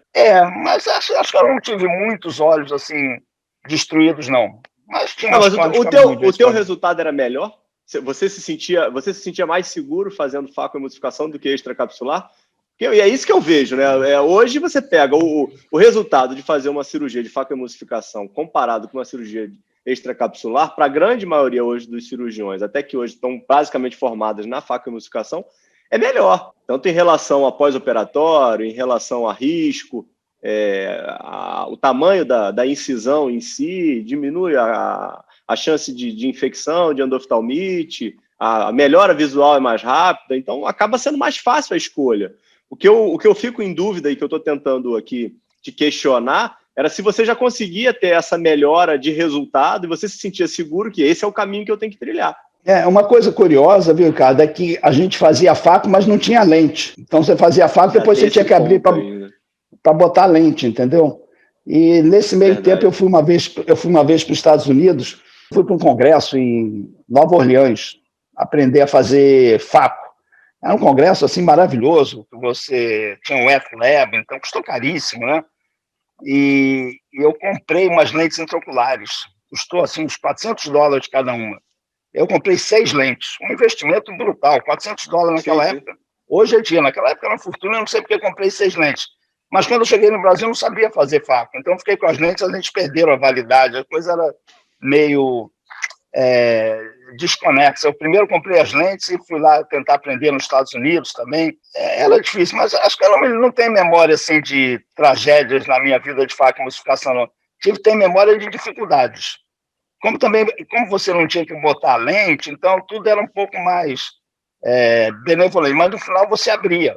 Mas acho que eu não tive muitos olhos, assim, destruídos, não. Mas tinha Não, umas mas córneas que ficavam ruins de o vez em teu quando. resultado era melhor? Você se sentia mais seguro fazendo facoemulsificação do que extracapsular? E é isso que eu vejo, né? Hoje você pega o resultado de fazer uma cirurgia de facoemulsificação comparado com uma cirurgia extracapsular, para a grande maioria hoje dos cirurgiões, até que hoje estão basicamente formadas na facoemulsificação, é melhor. Tanto em relação a pós-operatório, em relação a risco, o tamanho da incisão em si, diminui a chance de infecção, de endoftalmite, a melhora visual é mais rápida, então acaba sendo mais fácil a escolha. O que eu fico em dúvida e que eu estou tentando aqui te questionar era se você já conseguia ter essa melhora de resultado e você se sentia seguro que esse é o caminho que eu tenho que trilhar. Uma coisa curiosa, viu, Ricardo, é que a gente fazia faco, mas não tinha lente. Então você fazia faco, depois você tinha que abrir para botar lente, entendeu? E nesse meio tempo eu fui uma vez para os Estados Unidos, fui para um congresso em Nova Orleans, aprender a fazer faco. Era um congresso assim maravilhoso, que você tinha um wet-lab, então custou caríssimo, né? E eu comprei umas lentes intraoculares, custou assim uns $400 cada uma. Eu comprei 6 lentes, um investimento brutal, $400 naquela época. Hoje é dia, naquela época era uma fortuna, eu não sei porque eu comprei 6 lentes. Mas quando eu cheguei no Brasil, eu não sabia fazer faco. Então, eu fiquei com as lentes, as lentes perderam a validade. A coisa era meio desconexa. Eu primeiro comprei as lentes e fui lá tentar aprender nos Estados Unidos também. Era difícil, mas acho que eu não tenho memória assim, de tragédias na minha vida de facoemulsificação, não. Tenho memória de dificuldades. Como você não tinha que botar a lente, então tudo era um pouco mais benevolente. Mas no final você abria.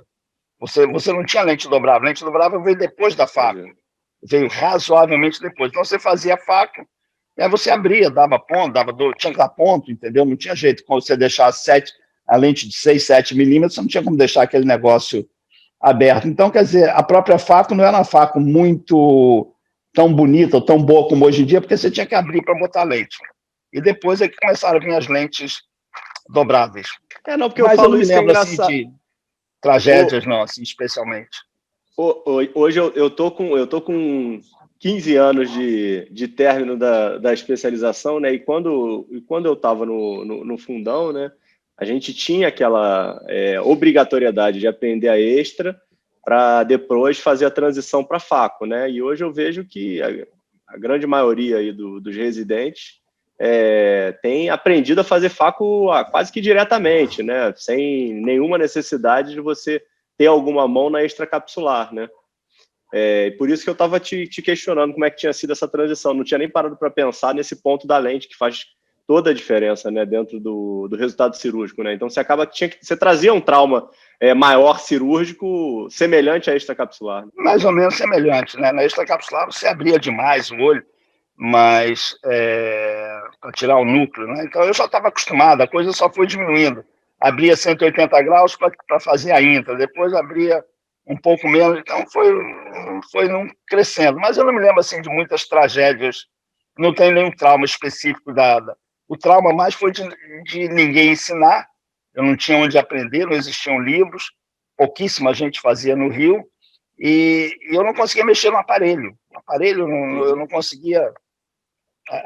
Você não tinha lente dobrável. A lente dobrável veio depois da faco. Veio razoavelmente depois. Então você fazia faco, e aí você abria, dava ponto, tinha que dar ponto, entendeu? Não tinha jeito. Quando você deixasse a lente de 6, 7 milímetros, você não tinha como deixar aquele negócio aberto. Então, quer dizer, a própria faco não era uma faco muito tão bonita ou tão boa como hoje em dia, porque você tinha que abrir para botar lente. E depois é que começaram a vir as lentes dobráveis. Não, porque eu falo isso que é engraçado. Assim, de tragédias, não, assim, especialmente. Hoje eu tô com 15 anos de término da especialização, né? E quando eu estava no fundão, né? A gente tinha aquela obrigatoriedade de aprender a extra para depois fazer a transição para faco, né? E hoje eu vejo que a grande maioria aí dos residentes tem aprendido a fazer faco quase que diretamente, né? Sem nenhuma necessidade de você ter alguma mão na extracapsular, né? Por isso que eu estava te questionando como é que tinha sido essa transição. Não tinha nem parado para pensar nesse ponto da lente, que faz toda a diferença, né, dentro do resultado cirúrgico, né? Então você acaba que você trazia um trauma maior cirúrgico semelhante à extracapsular. Mais ou menos semelhante, né? Na extracapsular você abria demais o olho, mas para tirar o núcleo, né? Então eu já estava acostumado, a coisa só foi diminuindo. Abria 180 graus para fazer a intra, depois abria um pouco menos, então foi crescendo. Mas eu não me lembro assim de muitas tragédias, não tem nenhum trauma específico o trauma mais foi de ninguém ensinar, eu não tinha onde aprender, não existiam livros, pouquíssima gente fazia no Rio, e eu não conseguia mexer no aparelho. Eu não conseguia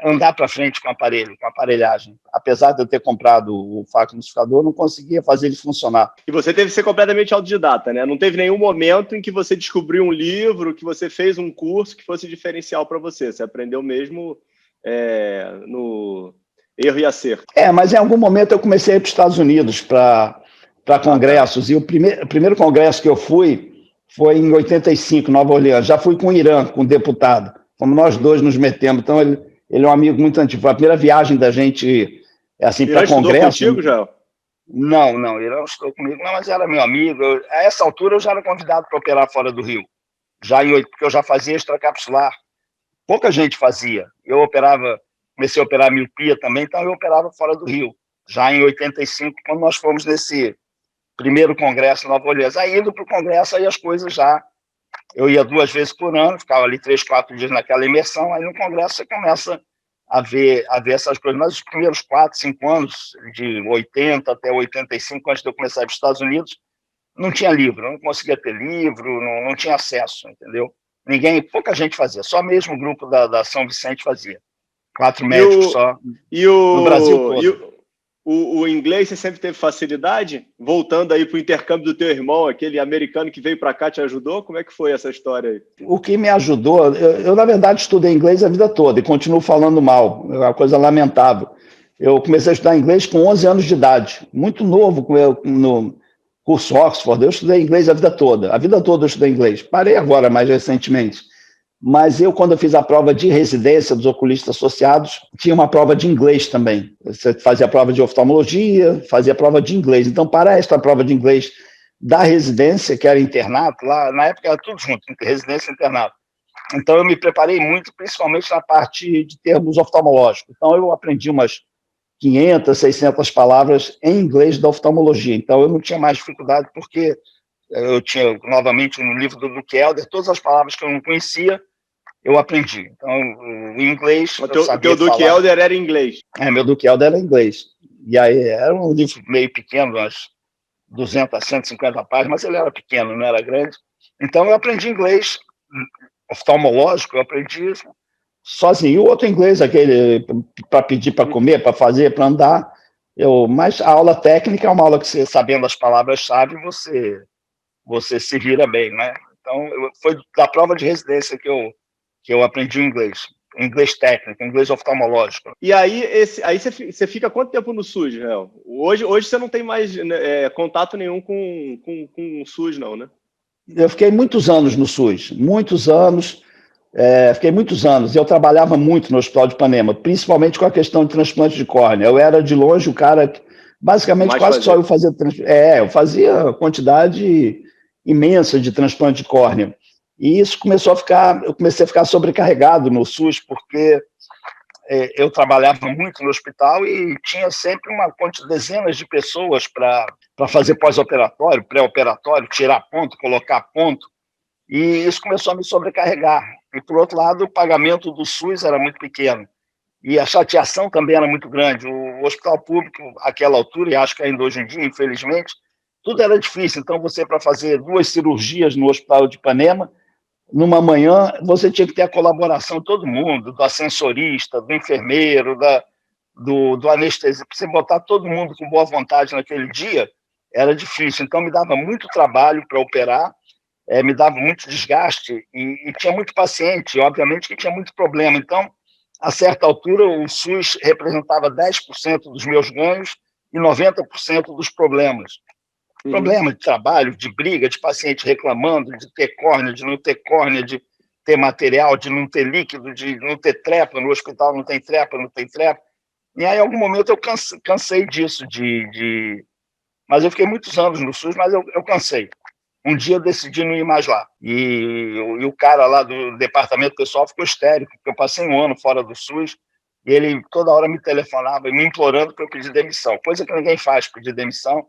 andar para frente com a aparelhagem. Apesar de eu ter comprado o facoemulsificador, eu não conseguia fazer ele funcionar. E você teve que ser completamente autodidata, né? Não teve nenhum momento em que você descobriu um livro, que você fez um curso que fosse diferencial para você. Você aprendeu mesmo no erro e acerto. Mas em algum momento eu comecei a ir para os Estados Unidos para congressos. E o primeiro congresso que eu fui foi em 85, Nova Orleans. Já fui com o Irã, com o deputado. Fomos nós dois nos metemos. Então, ele é um amigo muito antigo. Foi a primeira viagem da gente assim, para congresso. Irã estudou contigo, já? Não, Irã não estudou comigo, não, mas era meu amigo. A essa altura eu já era convidado para operar fora do Rio. Porque eu já fazia extracapsular. Pouca gente fazia. Comecei a operar miopia também, então eu operava fora do Rio. Já em 85, quando nós fomos nesse primeiro congresso em Nova Orleans. Aí, indo para o congresso, aí as coisas já Eu ia 2 vezes por ano, ficava ali 3, 4 dias naquela imersão, aí no congresso você começa a ver essas coisas. Mas os primeiros 4, 5 anos, de 80 até 85, antes de eu começar a ir para os Estados Unidos, não tinha livro, não conseguia ter livro, não tinha acesso, entendeu? Pouca gente fazia, só mesmo o grupo da São Vicente fazia. 4 médicos só, no Brasil todo. O inglês você sempre teve facilidade? Voltando aí para o intercâmbio do teu irmão, aquele americano que veio para cá, te ajudou? Como é que foi essa história aí? O que me ajudou, eu na verdade estudei inglês a vida toda e continuo falando mal, é uma coisa lamentável. Eu comecei a estudar inglês com 11 anos de idade, muito novo, no curso Oxford. Eu estudei inglês a vida toda eu estudei inglês. Parei agora, mais recentemente. Mas quando eu fiz a prova de residência dos oculistas associados, tinha uma prova de inglês também. Você fazia a prova de oftalmologia, fazia a prova de inglês. Então, para esta prova de inglês da residência, que era internato, lá na época era tudo junto, residência e internato. Então, eu me preparei muito, principalmente na parte de termos oftalmológicos. Então, eu aprendi umas 500, 600 palavras em inglês da oftalmologia. Então, eu não tinha mais dificuldade, porque eu tinha, novamente, no livro do Duke Elder, todas as palavras que eu não conhecia, eu aprendi. Então, o inglês, o teu Duke Elder era inglês? Meu Duke Elder era inglês. E aí, era um livro meio pequeno, umas 200, 150 páginas, mas ele era pequeno, não era grande. Então, eu aprendi inglês oftalmológico, eu aprendi sozinho. E o outro inglês, aquele para pedir para comer, para fazer, para andar. Mas a aula técnica é uma aula que você, sabendo as palavras-chave, você se vira bem, né? Então, foi da prova de residência que eu aprendi o inglês técnico, inglês oftalmológico. E aí você fica quanto tempo no SUS, Real? Hoje você não tem mais contato nenhum com o SUS, não, né? Eu fiquei muitos anos no SUS, muitos anos. Fiquei muitos anos. Eu trabalhava muito no Hospital de Ipanema, principalmente com a questão de transplante de córnea. Eu era de longe o cara que, basicamente, mais quase só eu fazia. Eu fazia quantidade imensa de transplante de córnea. E isso eu comecei a ficar sobrecarregado no SUS, porque eu trabalhava muito no hospital e tinha sempre dezenas de pessoas para fazer pós-operatório, pré-operatório, tirar ponto, colocar ponto. E isso começou a me sobrecarregar. E, por outro lado, o pagamento do SUS era muito pequeno. E a chateação também era muito grande. O hospital público, àquela altura, e acho que ainda hoje em dia, infelizmente, tudo era difícil. Então, você, para fazer 2 cirurgias no Hospital de Ipanema, numa manhã, você tinha que ter a colaboração de todo mundo, do ascensorista, do enfermeiro, do anestesista. Para você botar todo mundo com boa vontade naquele dia, era difícil. Então, me dava muito trabalho para operar, me dava muito desgaste e tinha muito paciente, obviamente que tinha muito problema. Então, a certa altura, o SUS representava 10% dos meus ganhos e 90% dos problemas. Problema de trabalho, de briga, de paciente reclamando, de ter córnea, de não ter córnea, de ter material, de não ter líquido, de não ter trepa, no hospital não tem trepa. E aí, em algum momento, eu cansei disso, mas eu fiquei muitos anos no SUS, mas eu cansei. Um dia eu decidi não ir mais lá. E o cara lá do departamento pessoal ficou histérico, porque eu passei 1 ano fora do SUS e ele toda hora me telefonava, me implorando para eu pedir demissão, coisa que ninguém faz, pedir demissão.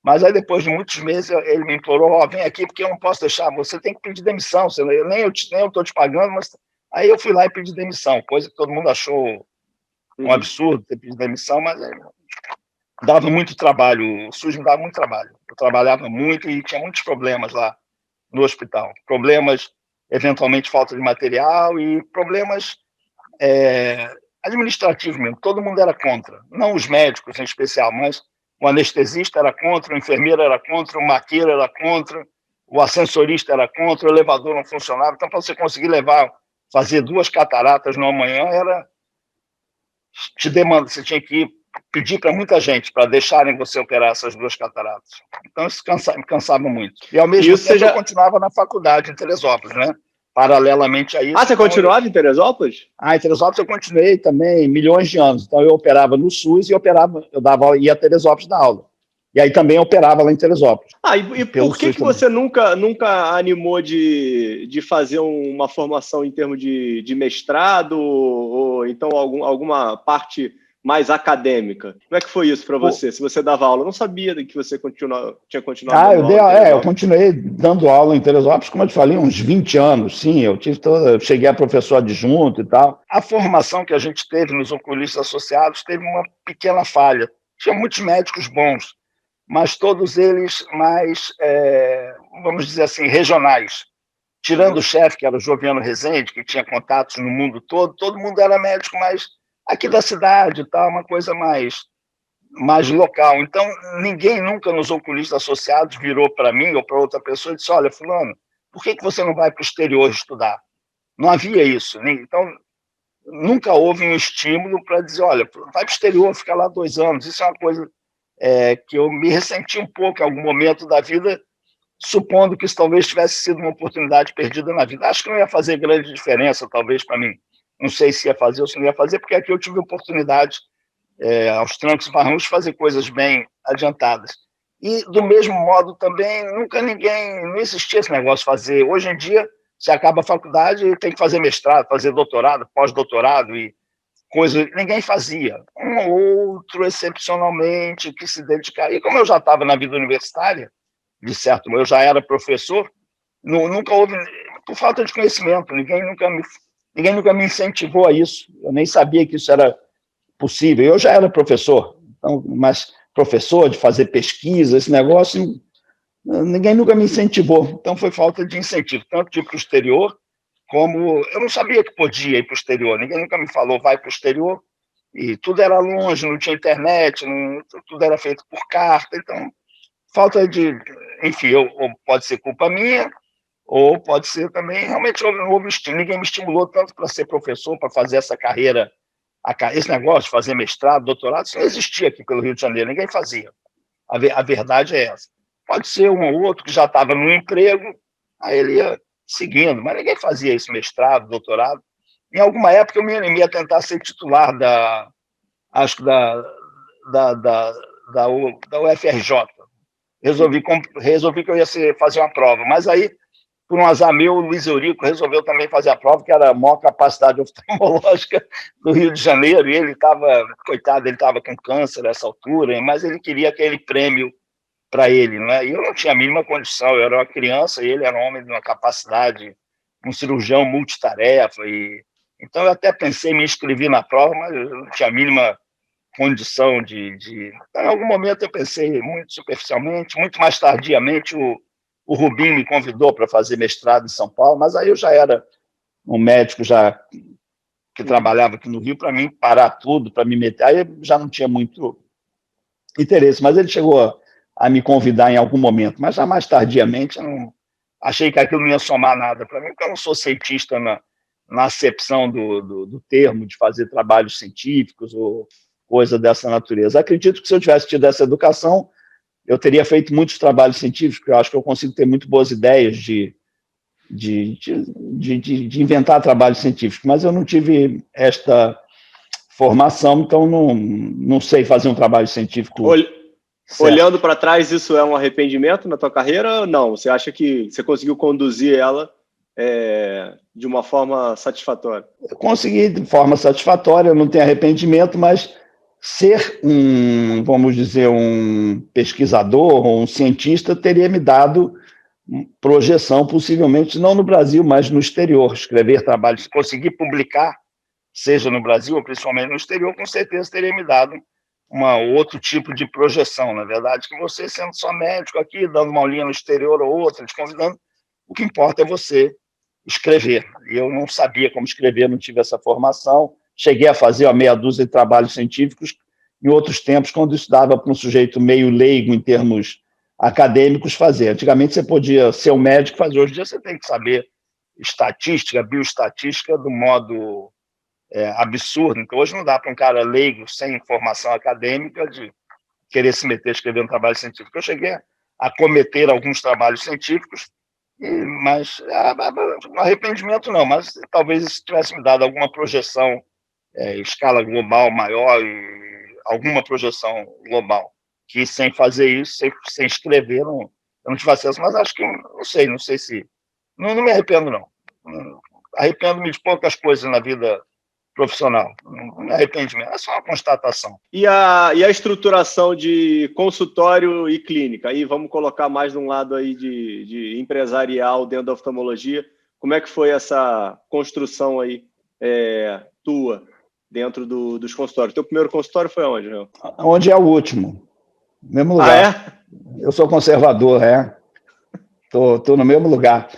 Mas aí, depois de muitos meses, ele me implorou, vem aqui, porque eu não posso deixar, você tem que pedir demissão, nem eu estou te pagando, mas... Aí eu fui lá e pedi demissão, coisa que todo mundo achou um absurdo ter pedido demissão, mas dava muito trabalho, o SUS me dava muito trabalho. Eu trabalhava muito e tinha muitos problemas lá no hospital. Problemas, eventualmente, falta de material e problemas administrativos mesmo. Todo mundo era contra. Não os médicos em especial, mas o anestesista era contra, o enfermeiro era contra, o maqueiro era contra, o ascensorista era contra, o elevador não funcionava. Então, para você conseguir fazer 2 cataratas numa manhã, você tinha que pedir para muita gente para deixarem você operar essas 2 cataratas. Então, isso me cansava muito. E, ao mesmo tempo, eu continuava na faculdade em Teresópolis, né? Paralelamente a isso. Você continuava em Teresópolis? Em Teresópolis eu continuei também milhões de anos. Então, eu operava no SUS e ia a Teresópolis dar aula. E aí também operava lá em Teresópolis. E por que você nunca animou de fazer uma formação em termos de mestrado, ou então alguma parte mais acadêmica. Como é que foi isso para você? Se você dava aula, eu não sabia que você tinha continuado dando aula. Eu continuei dando aula em Teresópolis, como eu te falei, uns 20 anos, sim. Eu cheguei a professor adjunto e tal. A formação que a gente teve nos oculistas associados teve uma pequena falha. Tinha muitos médicos bons, mas todos eles mais, vamos dizer assim, regionais. Tirando o chefe, que era o Joviano Rezende, que tinha contatos no mundo todo mundo era médico, mas aqui da cidade, tá, uma coisa mais local. Então, ninguém nunca nos oculistas associados virou para mim ou para outra pessoa e disse: olha, fulano, por que você não vai para o exterior estudar? Não havia isso. Então, nunca houve um estímulo para dizer: olha, vai para o exterior, fica lá 2 anos. Isso é uma coisa que eu me ressenti um pouco em algum momento da vida, supondo que isso talvez tivesse sido uma oportunidade perdida na vida. Acho que não ia fazer grande diferença, talvez, para mim. Não sei se ia fazer ou se não ia fazer, porque aqui eu tive oportunidade, aos trancos e barrancos, de fazer coisas bem adiantadas. E, do mesmo modo, também, não existia esse negócio de fazer. Hoje em dia, você acaba a faculdade e tem que fazer mestrado, fazer doutorado, pós-doutorado e coisa. Ninguém fazia. Um ou outro, excepcionalmente, que se dedicaria. E como eu já estava na vida universitária, de certo, eu já era professor, nunca houve, por falta de conhecimento, ninguém nunca me incentivou a isso. Eu nem sabia que isso era possível. Eu já era professor, então, mas professor de fazer pesquisa, esse negócio, ninguém nunca me incentivou. Então foi falta de incentivo, tanto de ir para o exterior, como eu não sabia que podia ir para o exterior. Ninguém nunca me falou: vai para o exterior. E tudo era longe, não tinha internet, tudo era feito por carta. Então, falta de, enfim, ou pode ser culpa minha, ou pode ser também, realmente não houve estímulo. Ninguém me estimulou tanto para ser professor, para fazer essa carreira, esse negócio de fazer mestrado, doutorado. Isso não existia aqui pelo Rio de Janeiro, ninguém fazia. A verdade é essa. Pode ser um ou outro que já estava no emprego, aí ele ia seguindo, mas ninguém fazia esse mestrado, doutorado. Em alguma época eu me animei a tentar ser titular acho que da UFRJ. Resolvi que eu ia fazer uma prova, mas aí, por um azar meu, o Luiz Eurico resolveu também fazer a prova, que era a maior capacidade oftalmológica do Rio de Janeiro, e ele estava, coitado, ele estava com câncer nessa altura, mas ele queria aquele prêmio para ele, não é? E eu não tinha a mínima condição, eu era uma criança e ele era um homem de uma capacidade, um cirurgião multitarefa, então eu até pensei em me inscrever na prova, mas eu não tinha a mínima condição de... Em algum momento eu pensei muito superficialmente, muito mais tardiamente o Rubim me convidou para fazer mestrado em São Paulo, mas aí eu já era um médico já que trabalhava aqui no Rio, para mim parar tudo, para me meter, aí eu já não tinha muito interesse, mas ele chegou a me convidar em algum momento, mas já mais tardiamente eu não achei que aquilo não ia somar nada para mim, porque eu não sou cientista na acepção do termo, de fazer trabalhos científicos ou coisa dessa natureza. Acredito que se eu tivesse tido essa educação, eu teria feito muitos trabalhos científicos. Eu acho que eu consigo ter muito boas ideias de inventar trabalhos científicos, mas eu não tive esta formação, então não sei fazer um trabalho científico. Olhando para trás, isso é um arrependimento na tua carreira ou não? Você acha que você conseguiu conduzir ela de uma forma satisfatória? Eu consegui de forma satisfatória, eu não tenho arrependimento, mas ser vamos dizer, um pesquisador ou um cientista teria me dado projeção, possivelmente, não no Brasil, mas no exterior, escrever trabalhos, conseguir publicar, seja no Brasil ou principalmente no exterior, com certeza teria me dado outro tipo de projeção, na verdade, que você, sendo só médico aqui, dando uma aulinha no exterior ou outra, te convidando, o que importa é você escrever. E eu não sabia como escrever, não tive essa formação, cheguei a fazer meia dúzia de trabalhos científicos em outros tempos, quando isso dava para um sujeito meio leigo em termos acadêmicos fazer. Antigamente você podia ser um médico fazer, hoje em dia você tem que saber estatística, bioestatística do modo absurdo. Então hoje não dá para um cara leigo, sem formação acadêmica, de querer se meter a escrever um trabalho científico. Eu cheguei a cometer alguns trabalhos científicos, mas arrependimento não, mas talvez isso tivesse me dado alguma projeção em escala global maior e alguma projeção global, que sem fazer isso, sem escrever, eu não tive acesso, mas acho que, não sei se... Não me arrependo, não. Arrependo-me de poucas coisas na vida profissional. Não é arrependimento, é só uma constatação. E a estruturação de consultório e clínica? Aí vamos colocar mais de um lado aí de empresarial dentro da oftalmologia. Como é que foi essa construção aí tua dentro dos consultórios? Teu primeiro consultório foi onde, João? Onde é o último. Mesmo lugar. Ah, é? Eu sou conservador, Tô no mesmo lugar.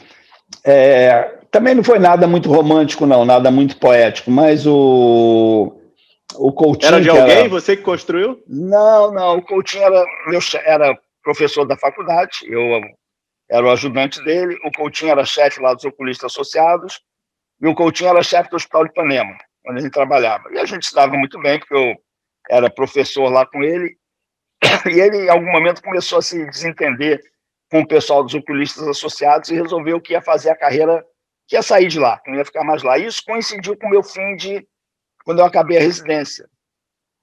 Também não foi nada muito romântico, não, nada muito poético, mas o Coutinho... Era de alguém? Você que construiu? Não, o Coutinho era professor da faculdade, eu era o ajudante dele, o Coutinho era chefe lá dos oculistas associados, e o Coutinho era chefe do Hospital de Ipanema, onde a gente trabalhava. E a gente se dava muito bem, porque eu era professor lá com ele, e ele, em algum momento, começou a se desentender com o pessoal dos oculistas associados e resolveu que ia fazer a carreira, que ia sair de lá, que não ia ficar mais lá. Isso coincidiu com o meu fim quando eu acabei a residência.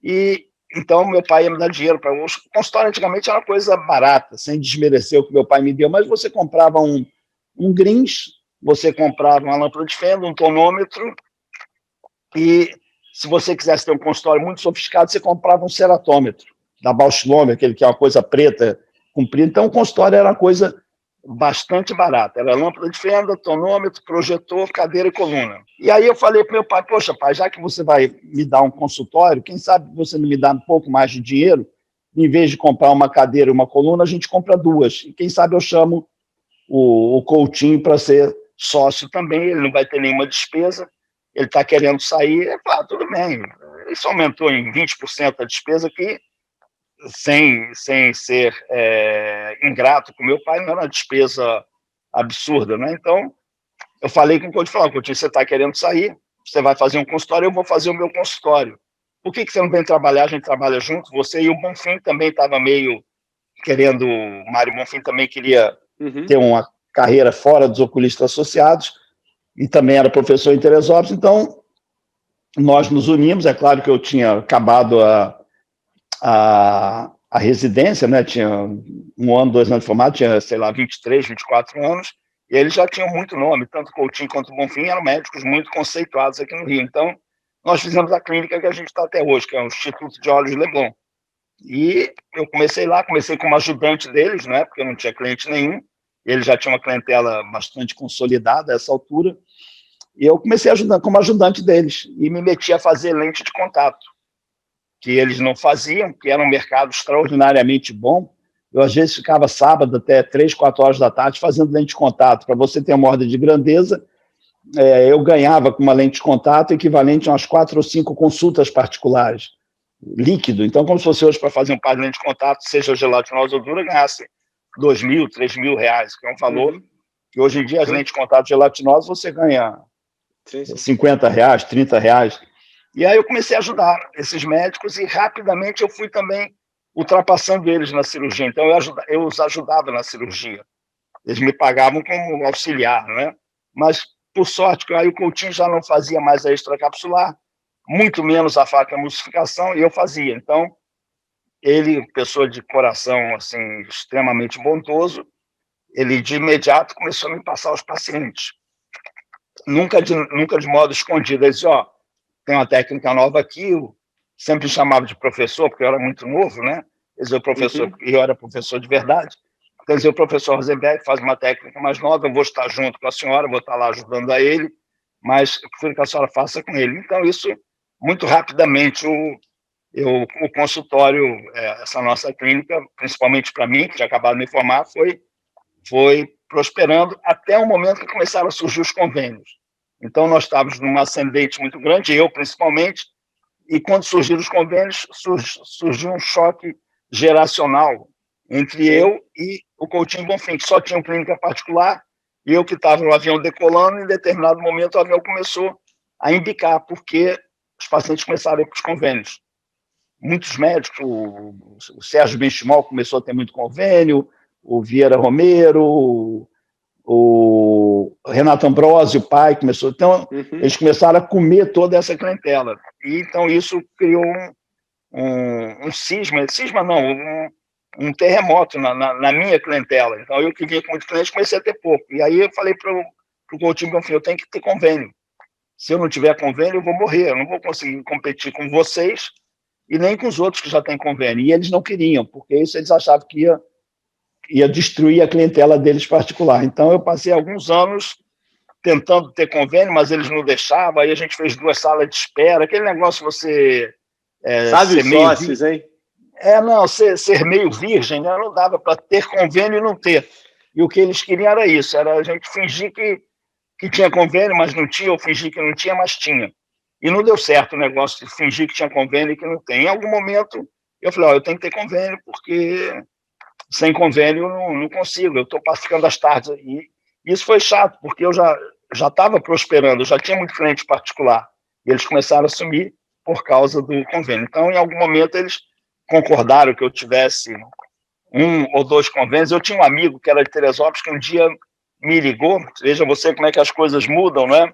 E então meu pai ia me dar dinheiro para o consultório. Antigamente era uma coisa barata, sem desmerecer o que meu pai me deu, mas você comprava um Grins, você comprava uma lâmpada de fenda, um tonômetro, e se você quisesse ter um consultório muito sofisticado, você comprava um ceratômetro da Bausch Lomb, aquele que é uma coisa preta, comprida. Então o consultório era uma coisa bastante barata. Era lâmpada de fenda, tonômetro, projetor, cadeira e coluna. E aí eu falei para meu pai, poxa, pai, já que você vai me dar um consultório, quem sabe você não me dá um pouco mais de dinheiro, em vez de comprar uma cadeira e uma coluna, a gente compra duas. E quem sabe eu chamo o Coutinho para ser sócio também, ele não vai ter nenhuma despesa, ele está querendo sair, claro, tudo bem. Isso aumentou em 20% a despesa aqui, sem ser ingrato com meu pai, não era uma despesa absurda, né? Então, eu falei com o Coutinho, Coutinho, você está querendo sair, você vai fazer um consultório, eu vou fazer o meu consultório. Por que você não vem trabalhar? A gente trabalha junto, você e o Bonfim também estava meio querendo, o Mário Bonfim também queria ter uma carreira fora dos oculistas associados, e também era professor em Teresópolis, então nós nos unimos. É claro que eu tinha acabado a residência, né? Tinha 1 ano, 2 anos de formado, tinha, sei lá, 23, 24 anos, e eles já tinham muito nome, tanto o Coutinho quanto o Bonfim eram médicos muito conceituados aqui no Rio. Então, nós fizemos a clínica que a gente está até hoje, que é o Instituto de Olhos Leblon. E eu comecei lá, comecei como ajudante deles, né? Porque eu não tinha cliente nenhum, eles já tinham uma clientela bastante consolidada a essa altura, e eu comecei como ajudante deles, e me meti a fazer lente de contato, que eles não faziam, que era um mercado extraordinariamente bom. Eu, às vezes, ficava sábado até 3, 4 horas da tarde fazendo lente de contato. Para você ter uma ordem de grandeza, eu ganhava com uma lente de contato equivalente a umas 4 ou 5 consultas particulares, líquido. Então, como se fosse hoje para fazer um par de lente de contato, seja gelatinosa ou dura, ganhasse R$2.000, R$3.000, que é um valor que hoje em dia as lentes de contato gelatinosas você ganha R$50, R$30. E aí eu comecei a ajudar esses médicos e rapidamente eu fui também ultrapassando eles na cirurgia. Então eu os ajudava na cirurgia. Eles me pagavam como auxiliar, né? Mas, por sorte, aí o Coutinho já não fazia mais a extracapsular, muito menos a facoemulsificação, e eu fazia. Então, ele, pessoa de coração assim extremamente bondoso, ele de imediato começou a me passar os pacientes. Nunca de modo escondido. Ele disse, tem uma técnica nova aqui, eu sempre chamava de professor, porque eu era muito novo, né? Quer dizer, o professor, eu era professor de verdade. Quer dizer, o professor Rosenberg faz uma técnica mais nova, eu vou estar junto com a senhora, vou estar lá ajudando a ele, mas eu prefiro que a senhora faça com ele. Então, isso, muito rapidamente, o consultório, essa nossa clínica, principalmente para mim, que tinha acabado de me formar, foi prosperando até o momento que começaram a surgir os convênios. Então, nós estávamos numa ascendente muito grande, eu principalmente, e quando surgiram os convênios, surgiu um choque geracional entre eu e o Coutinho Bonfim, que só tinha uma clínica particular, e eu que estava no avião decolando, em determinado momento o avião começou a embicar, porque os pacientes começaram a ir para os convênios. Muitos médicos, o Sérgio Benchimol começou a ter muito convênio, o Vieira Romero, o Renato Ambrosio, o pai, começou. Então, eles começaram a comer toda essa clientela. E, então, isso criou um terremoto na minha clientela. Então, eu que vinha com muitos clientes, comecei a ter pouco. E aí eu falei para o Coutinho, eu tenho que ter convênio. se eu não tiver convênio, eu vou morrer, eu não vou conseguir competir com vocês e nem com os outros que já têm convênio. E eles não queriam, porque isso eles achavam que ia destruir a clientela deles particular. Então, eu passei alguns anos tentando ter convênio, mas eles não deixavam, aí a gente fez 2 salas de espera, aquele negócio você... Sabe os sócios, hein? Não, ser meio virgem, né? Não dava para ter convênio e não ter. E o que eles queriam era isso, era a gente fingir que tinha convênio, mas não tinha, ou fingir que não tinha, mas tinha. E não deu certo o negócio de fingir que tinha convênio e que não tem. Em algum momento, eu falei, eu tenho que ter convênio, porque sem convênio eu não consigo, eu estou ficando às tardes. E isso foi chato, porque eu já estava prosperando, eu já tinha muito cliente particular. E eles começaram a sumir por causa do convênio. Então, em algum momento, eles concordaram que eu tivesse 1 ou 2 convênios. Eu tinha um amigo que era de Teresópolis, que um dia me ligou, veja você como é que as coisas mudam, né?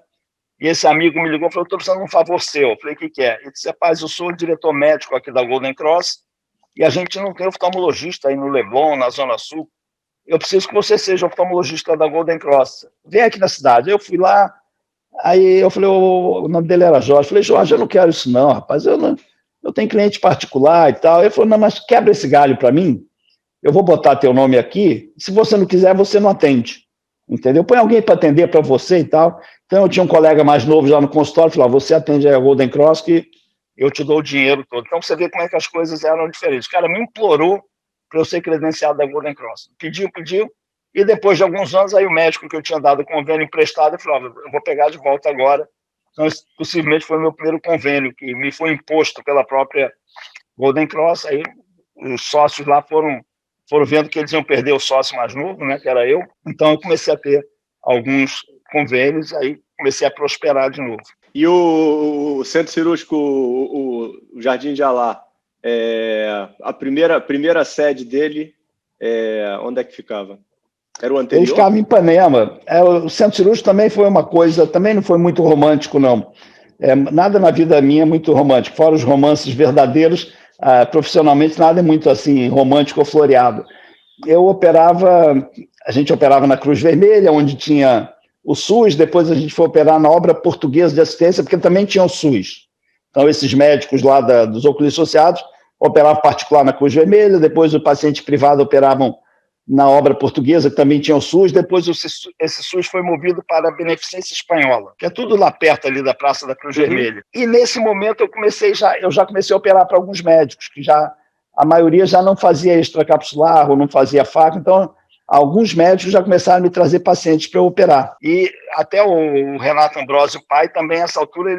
E esse amigo me ligou e falou, estou precisando de um favor seu. Eu falei, o que é? Ele disse, rapaz, eu sou o diretor médico aqui da Golden Cross e a gente não tem oftalmologista aí no Leblon, na Zona Sul. Eu preciso que você seja oftalmologista da Golden Cross. Vem aqui na cidade. Eu fui lá, aí eu falei, o nome dele era Jorge. Eu falei, Jorge, eu não quero isso não, rapaz, eu tenho cliente particular e tal. Ele falou, não, mas quebra esse galho para mim, eu vou botar teu nome aqui, se você não quiser, você não atende, entendeu? Põe alguém para atender para você e tal. Então, eu tinha um colega mais novo já no consultório, falou, você atende a Golden Cross que eu te dou o dinheiro todo. Então, você vê como é que as coisas eram diferentes. O cara me implorou para eu ser credenciado da Golden Cross. Pediu, e depois de alguns anos, aí o médico que eu tinha dado o convênio emprestado, falou, eu vou pegar de volta agora. Então, esse, possivelmente foi o meu primeiro convênio, que me foi imposto pela própria Golden Cross. Aí os sócios lá foram vendo que eles iam perder o sócio mais novo, né, que era eu. Então, eu comecei a ter alguns convênios, aí comecei a prosperar de novo. E o centro cirúrgico, o Jardim de Alá, a primeira sede dele, onde é que ficava? Era o anterior? Ele ficava em Ipanema. O centro cirúrgico também foi uma coisa, também não foi muito romântico, não. Nada na vida minha é muito romântico, fora os romances verdadeiros, profissionalmente nada é muito assim romântico ou floreado. A gente operava na Cruz Vermelha, onde tinha o SUS, depois a gente foi operar na Obra Portuguesa de Assistência, porque também tinha o SUS. Então, esses médicos lá dos oculistas associados operavam particular na Cruz Vermelha, depois o paciente privado operavam na Obra Portuguesa, que também tinha o SUS, depois esse SUS foi movido para a Beneficência Espanhola, que é tudo lá perto ali da Praça da Cruz Vermelha. E nesse momento eu já comecei a operar para alguns médicos, que a maioria já não fazia extracapsular ou não fazia faca, então alguns médicos já começaram a me trazer pacientes para eu operar. E até o Renato Ambrosio, pai, também nessa altura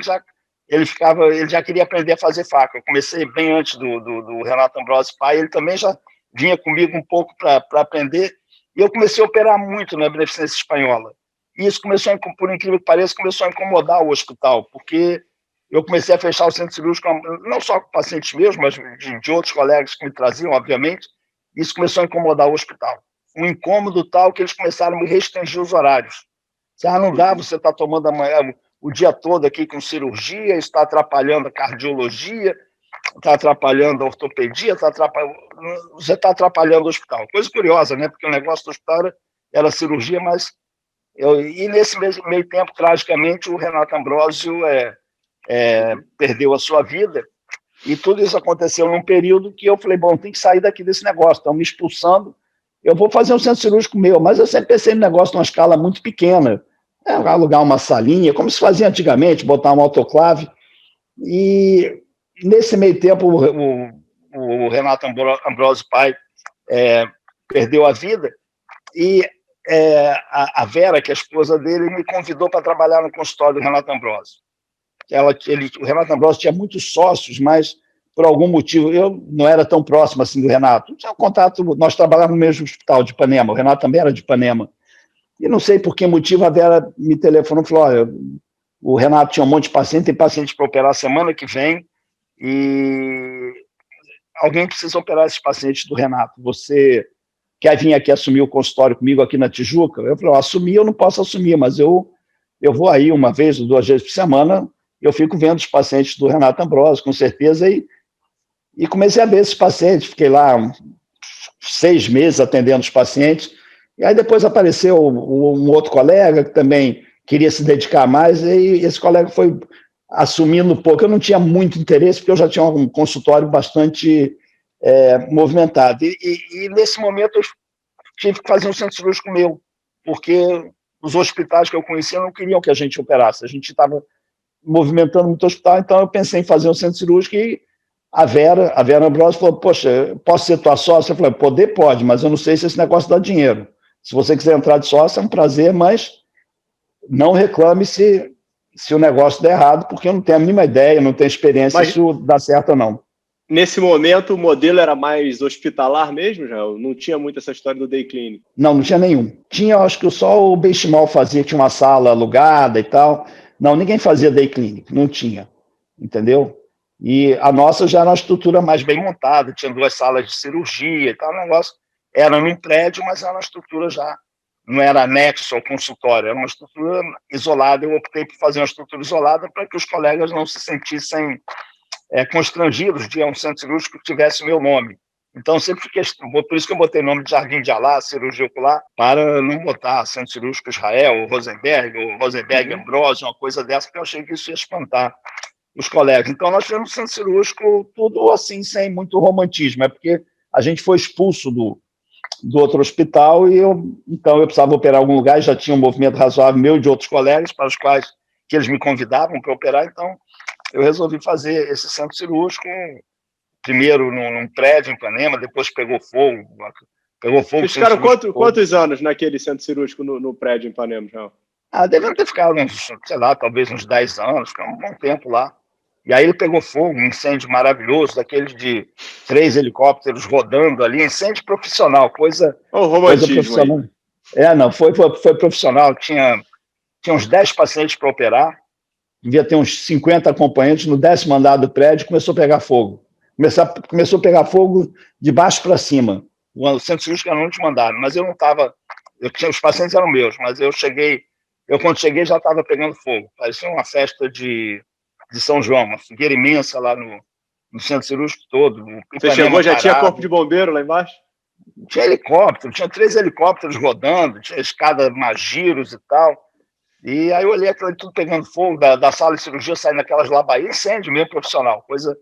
ele já queria aprender a fazer faca. Eu comecei bem antes do Renato Ambrosio, pai, ele também já vinha comigo um pouco para aprender, e eu comecei a operar muito na Beneficência Espanhola. E isso começou, por incrível que pareça, começou a incomodar o hospital, porque eu comecei a fechar o centro cirúrgico, não só com pacientes meus, mas de outros colegas que me traziam, obviamente, e isso começou a incomodar o hospital. Um incômodo tal que eles começaram a me restringir os horários. Não dá, você está tomando o dia todo aqui com cirurgia, isso está atrapalhando a cardiologia, está atrapalhando a ortopedia, você está atrapalhando o hospital. Coisa curiosa, né? Porque o negócio do hospital era cirurgia, mas... E nesse meio tempo, tragicamente, o Renato Ambrosio perdeu a sua vida, e tudo isso aconteceu num período que eu falei, bom, tem que sair daqui desse negócio, estão me expulsando, eu vou fazer um centro cirúrgico meu, mas eu sempre pensei no negócio numa escala muito pequena, alugar uma salinha, como se fazia antigamente, botar um autoclave, e nesse meio tempo o Renato Ambrosio, pai, perdeu a vida, e a Vera, que é a esposa dele, me convidou para trabalhar no consultório do Renato Ambrosio. O Renato Ambrosio tinha muitos sócios, mas por algum motivo eu não era tão próximo assim do Renato. Tinha um contato, nós trabalhávamos no mesmo hospital de Ipanema, o Renato também era de Ipanema. E não sei por que motivo a Vera me telefonou e falou, olha, o Renato tinha um monte de paciente, tem paciente para operar semana que vem, e alguém precisa operar esses pacientes do Renato. Você quer vir aqui assumir o consultório comigo aqui na Tijuca? Eu falei, assumir eu não posso assumir, mas eu vou aí 1 vez ou 2 vezes por semana, eu fico vendo os pacientes do Renato Ambrosio, com certeza, e comecei a ver esses pacientes, fiquei lá 6 meses atendendo os pacientes, e aí depois apareceu um outro colega que também queria se dedicar mais, e esse colega foi assumindo um pouco. Eu não tinha muito interesse, porque eu já tinha um consultório bastante movimentado. E nesse momento eu tive que fazer um centro cirúrgico meu, porque os hospitais que eu conhecia não queriam que a gente operasse. A gente estava movimentando muito o hospital, então eu pensei em fazer um centro cirúrgico e a Vera Ambrosio falou, poxa, posso ser tua sócia? Eu falei, poder pode, mas eu não sei se esse negócio dá dinheiro. Se você quiser entrar de sócia, é um prazer, mas não reclame se o negócio der errado, porque eu não tenho a mínima ideia, não tenho experiência se isso dá certo ou não. Nesse momento, o modelo era mais hospitalar mesmo, já? Não tinha muito essa história do day clinic? Não tinha nenhum. Tinha, acho que só o Benchimol fazia, tinha uma sala alugada e tal. Não, ninguém fazia day clinic, não tinha, entendeu? E a nossa já era uma estrutura mais bem montada, tinha 2 salas de cirurgia e tal, o negócio era num prédio, mas era uma estrutura já, não era anexo ao consultório, era uma estrutura isolada. Eu optei por fazer uma estrutura isolada para que os colegas não se sentissem constrangidos de um centro cirúrgico que tivesse o meu nome. Então, sempre fiquei, por isso que eu botei o nome de Jardim de Alá, cirurgia ocular, para não botar centro cirúrgico Israel, ou Rosenberg Ambrosio, uma coisa dessa, porque eu achei que isso ia espantar os colegas. Então, nós tivemos centro cirúrgico tudo assim, sem muito romantismo, porque a gente foi expulso do outro hospital e então eu precisava operar em algum lugar, e já tinha um movimento razoável meu e de outros colegas, para os quais que eles me convidavam para operar, então eu resolvi fazer esse centro cirúrgico, primeiro num prédio em Ipanema, depois pegou fogo. Vocês ficaram quantos anos naquele centro cirúrgico no prédio em Ipanema, João? Devem ter ficado uns, sei lá, talvez uns 10 anos, ficamos um bom tempo lá. E aí ele pegou fogo, um incêndio maravilhoso, daqueles de 3 helicópteros rodando ali, incêndio profissional, coisa profissional. Não, foi profissional, tinha uns 10 pacientes para operar, devia ter uns 50 acompanhantes. No 10º andar do prédio começou a pegar fogo. Começou a pegar fogo de baixo para cima. O centro cirúrgico era no último andar, mas eu não estava. Os pacientes eram meus, mas quando cheguei já estava pegando fogo. Parecia uma festa de São João, uma fogueira imensa lá no centro cirúrgico todo. Você chegou, já tinha corpo de bombeiro lá embaixo? Tinha helicóptero, tinha 3 helicópteros rodando, tinha escada Magiros e tal. E aí eu olhei aquilo tudo pegando fogo, da sala de cirurgia saindo aquelas lambaias, incêndio mesmo profissional, coisa.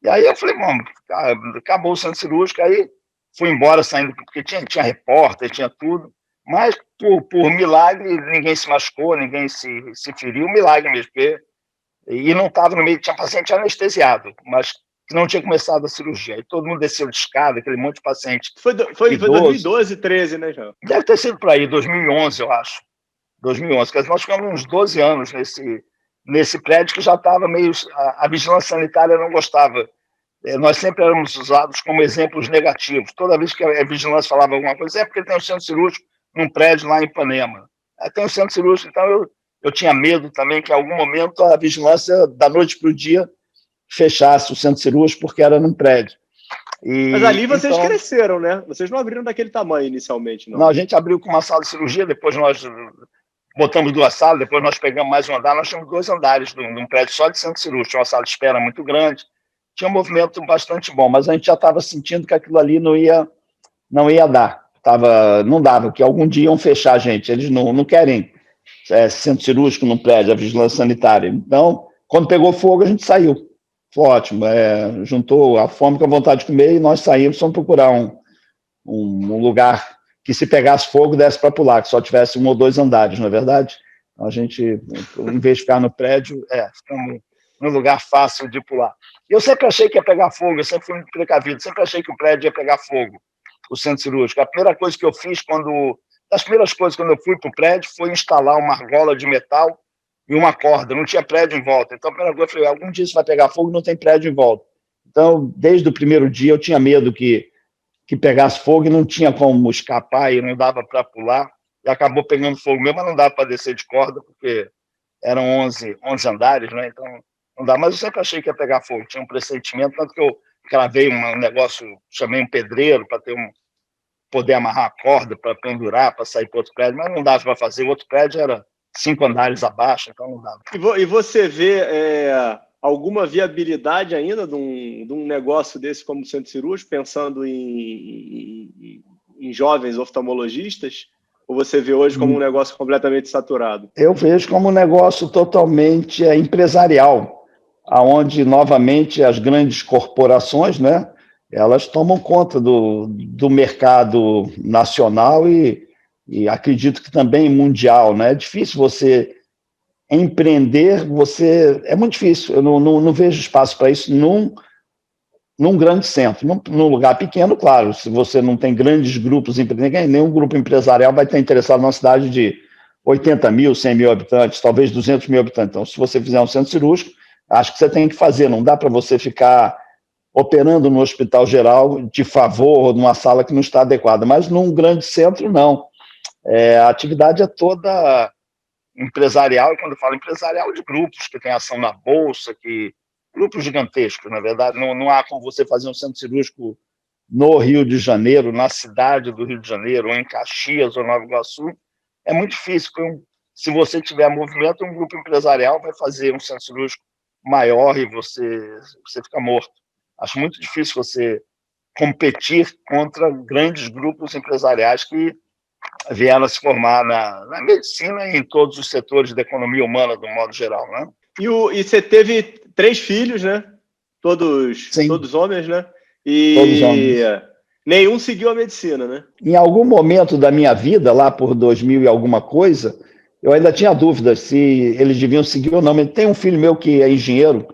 E aí eu falei, bom, acabou o centro cirúrgico, aí fui embora saindo, porque tinha repórter, tinha tudo, mas por milagre ninguém se machucou, ninguém se feriu, milagre mesmo, e não estava no meio, tinha paciente anestesiado, mas que não tinha começado a cirurgia, e todo mundo desceu de escada, aquele monte de paciente. Foi 2012, 13, né, João? Deve ter sido por aí, 2011, eu acho. 2011, porque nós ficamos uns 12 anos nesse prédio que já estava meio. A vigilância sanitária não gostava. Nós sempre éramos usados como exemplos negativos. Toda vez que a vigilância falava alguma coisa, porque tem um centro cirúrgico num prédio lá em Ipanema. Tem um centro cirúrgico, então eu tinha medo também que em algum momento a vigilância, da noite para o dia, fechasse o centro cirúrgico, porque era num prédio. Mas ali vocês cresceram, né? Vocês não abriram daquele tamanho inicialmente, não? Não, a gente abriu com uma sala de cirurgia, depois nós botamos 2 salas, depois nós pegamos mais um andar, nós tínhamos 2 andares num prédio só de centro cirúrgico, tinha uma sala de espera muito grande, tinha um movimento bastante bom, mas a gente já estava sentindo que aquilo ali não ia dar, não dava, que algum dia iam fechar a gente, eles não querem centro cirúrgico num prédio, a vigilância sanitária. Então, quando pegou fogo, a gente saiu. Foi ótimo, juntou a fome com a vontade de comer e nós saímos, fomos procurar um lugar que, se pegasse fogo, desse para pular, que só tivesse 1 ou 2 andares, não é verdade? Então, a gente, em vez de ficar no prédio, ficamos num lugar fácil de pular. Eu sempre achei que ia pegar fogo, eu sempre fui muito precavido, sempre achei que o prédio ia pegar fogo, o centro cirúrgico. A primeira coisa que eu fiz das primeiras coisas quando eu fui para o prédio foi instalar uma argola de metal e uma corda, não tinha prédio em volta. Então, a primeira coisa, eu falei, algum dia isso vai pegar fogo, não tem prédio em volta. Então, desde o primeiro dia, eu tinha medo que pegasse fogo e não tinha como escapar e não dava para pular, e acabou pegando fogo mesmo, mas não dava para descer de corda, porque eram 11 andares, né? Então não dá. Mas eu sempre achei que ia pegar fogo, tinha um pressentimento, tanto que eu cravei um negócio, chamei um pedreiro para poder amarrar a corda, para pendurar, para sair para outro prédio, mas não dava para fazer. O outro prédio era 5 andares abaixo, então não dava. E você vê alguma viabilidade ainda de um negócio desse como centro cirúrgico, pensando em jovens oftalmologistas? Ou você vê hoje como um negócio completamente saturado? Eu vejo como um negócio totalmente empresarial, aonde novamente as grandes corporações, né, elas tomam conta do mercado nacional e acredito que também mundial, né? É difícil você empreender, é muito difícil. Eu não vejo espaço para isso num grande centro. Num lugar pequeno, claro, se você não tem grandes grupos empreendendo, nenhum grupo empresarial vai estar interessado numa cidade de 80 mil, 100 mil habitantes, talvez 200 mil habitantes. Então, se você fizer um centro cirúrgico, acho que você tem que fazer, não dá para você ficar operando no hospital geral de favor, numa sala que não está adequada, mas num grande centro, não. A atividade é toda empresarial, e quando eu falo empresarial, de grupos que têm ação na Bolsa, grupos gigantescos, na verdade, não há como você fazer um centro cirúrgico no Rio de Janeiro, na cidade do Rio de Janeiro, ou em Caxias ou Nova Iguaçu, é muito difícil. Se você tiver movimento, um grupo empresarial vai fazer um centro cirúrgico maior e você fica morto. Acho muito difícil você competir contra grandes grupos empresariais que vieram a se formar na medicina e em todos os setores da economia humana, do modo geral, né? E você teve 3 filhos, né? Todos homens, né? Todos homens. Nenhum seguiu a medicina, né? Em algum momento da minha vida, lá por 2000 e alguma coisa, eu ainda tinha dúvidas se eles deviam seguir ou não. Mas tem um filho meu que é engenheiro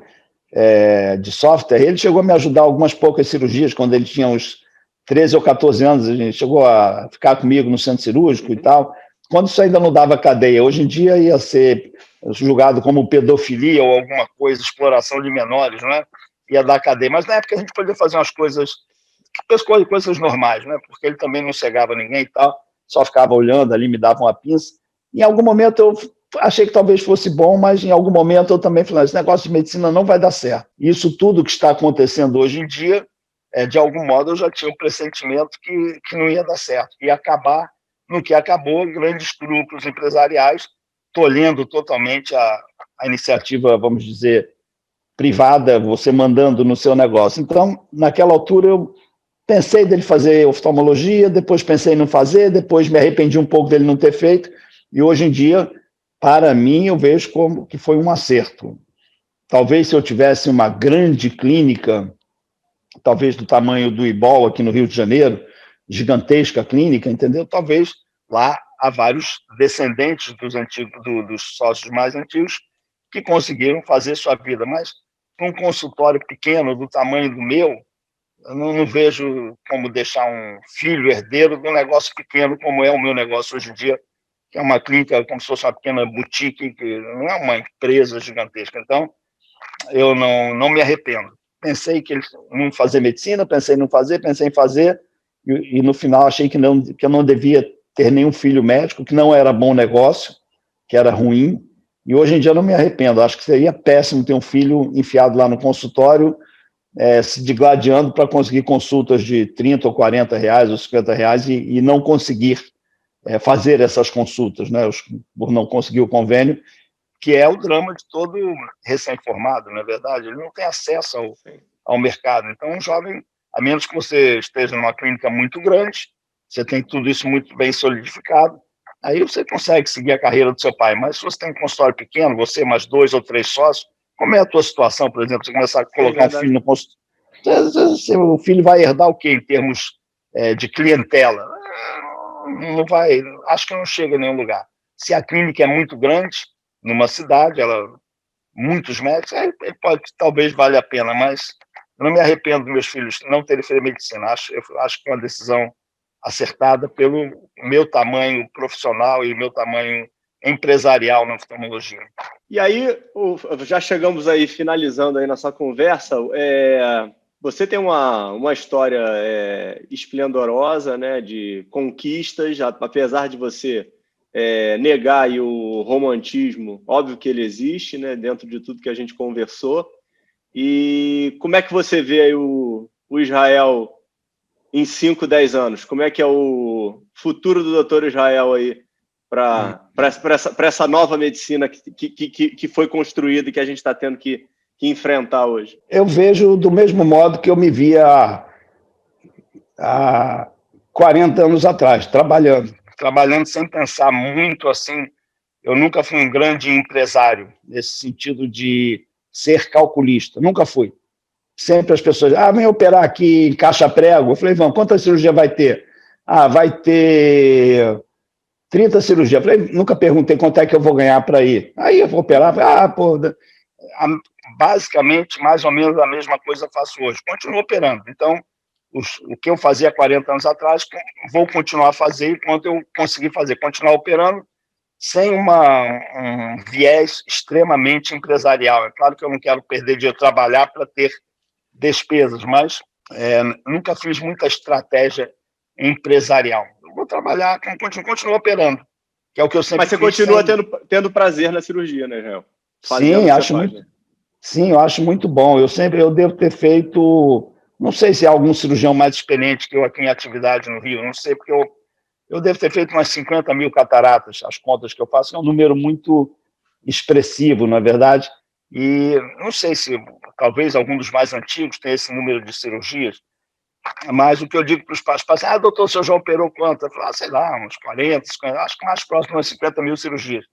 de software, ele chegou a me ajudar algumas poucas cirurgias quando ele tinha uns 13 ou 14 anos, ele chegou a ficar comigo no centro cirúrgico e tal, quando isso ainda não dava cadeia. Hoje em dia ia ser julgado como pedofilia ou alguma coisa, exploração de menores, né? Ia dar cadeia. Mas na época a gente podia fazer umas coisas normais, né? Porque ele também não cegava ninguém e tal, só ficava olhando ali, me dava uma pinça. Em algum momento eu achei que talvez fosse bom, mas em algum momento eu também falei, esse negócio de medicina não vai dar certo. Isso tudo que está acontecendo hoje em dia, de algum modo eu já tinha um pressentimento que não ia dar certo, ia acabar no que acabou, grandes grupos empresariais tolhendo totalmente a iniciativa, vamos dizer, privada, você mandando no seu negócio. Então, naquela altura eu pensei dele fazer oftalmologia, depois pensei em não fazer, depois me arrependi um pouco dele não ter feito, e hoje em dia, para mim, eu vejo como que foi um acerto. Talvez se eu tivesse uma grande clínica, talvez do tamanho do IBOL aqui no Rio de Janeiro, gigantesca clínica, entendeu? Talvez lá há vários descendentes dos sócios mais antigos que conseguiram fazer sua vida, mas com um consultório pequeno do tamanho do meu, eu não vejo como deixar um filho herdeiro de um negócio pequeno como é o meu negócio hoje em dia, que é uma clínica como se fosse uma pequena boutique, que não é uma empresa gigantesca. Então, eu não me arrependo. Pensei que não fazer medicina, pensei em não fazer, pensei em fazer, e no final achei que eu não devia ter nenhum filho médico, que não era bom negócio, que era ruim, e hoje em dia eu não me arrependo. Acho que seria péssimo ter um filho enfiado lá no consultório, se digladiando para conseguir consultas de 30 ou 40 reais ou 50 reais e não conseguir fazer essas consultas, né, por não conseguir o convênio, que é o drama de todo recém-formado, não é verdade? Ele não tem acesso ao mercado. Então, um jovem, a menos que você esteja numa clínica muito grande, você tem tudo isso muito bem solidificado, aí você consegue seguir a carreira do seu pai. Mas se você tem um consultório pequeno, você mais 2 ou 3 sócios, como é a tua situação, por exemplo, você começar a colocar um filho no consultório, o filho vai herdar o quê em termos de clientela? Não vai, acho que não chega a nenhum lugar. Se a clínica é muito grande, numa cidade, muitos médicos, aí talvez valha a pena, mas eu não me arrependo dos meus filhos não terem feito medicina. Eu acho que é uma decisão acertada pelo meu tamanho profissional e meu tamanho empresarial na oftalmologia. E aí, já chegamos aí, finalizando aí nossa conversa, você tem uma história esplendorosa, né, de conquistas, apesar de você negar aí o romantismo, óbvio que ele existe, né, dentro de tudo que a gente conversou. E como é que você vê aí o Israel em 5, 10 anos? Como é que é o futuro do Dr. Israel aí para essa nova medicina que foi construída e que a gente está tendo que enfrentar hoje? Eu vejo do mesmo modo que eu me via há 40 anos atrás, trabalhando. trabalhando sem pensar muito assim. Eu nunca fui um grande empresário, nesse sentido de ser calculista, nunca fui. Sempre as pessoas, vem operar aqui em caixa-prego. Eu falei, vamos, quantas cirurgias vai ter? Vai ter 30 cirurgias. Eu falei, nunca perguntei quanto é que eu vou ganhar para ir. Aí eu vou operar, basicamente, mais ou menos a mesma coisa faço hoje. Continuo operando. Então, o que eu fazia 40 anos atrás, vou continuar a fazer enquanto eu conseguir fazer. Continuar operando sem um viés extremamente empresarial. É claro que eu não quero perder dinheiro, trabalhar para ter despesas, mas nunca fiz muita estratégia empresarial. Eu vou trabalhar, continuo operando, que é o que eu sempre fiz. Mas você continua tendo prazer na cirurgia, né, Israel? Sim, acho muito. Sim, eu acho muito bom. Eu devo ter feito, não sei se há algum cirurgião mais experiente que eu aqui em atividade no Rio, não sei, porque eu devo ter feito umas 50 mil cataratas, as contas que eu faço, é um número muito expressivo, na verdade, e não sei se talvez algum dos mais antigos tenha esse número de cirurgias, mas o que eu digo para os pacientes, doutor, o senhor já operou quanto? Eu falo, sei lá, uns 40, 50, acho que mais próximo de umas 50 mil cirurgias.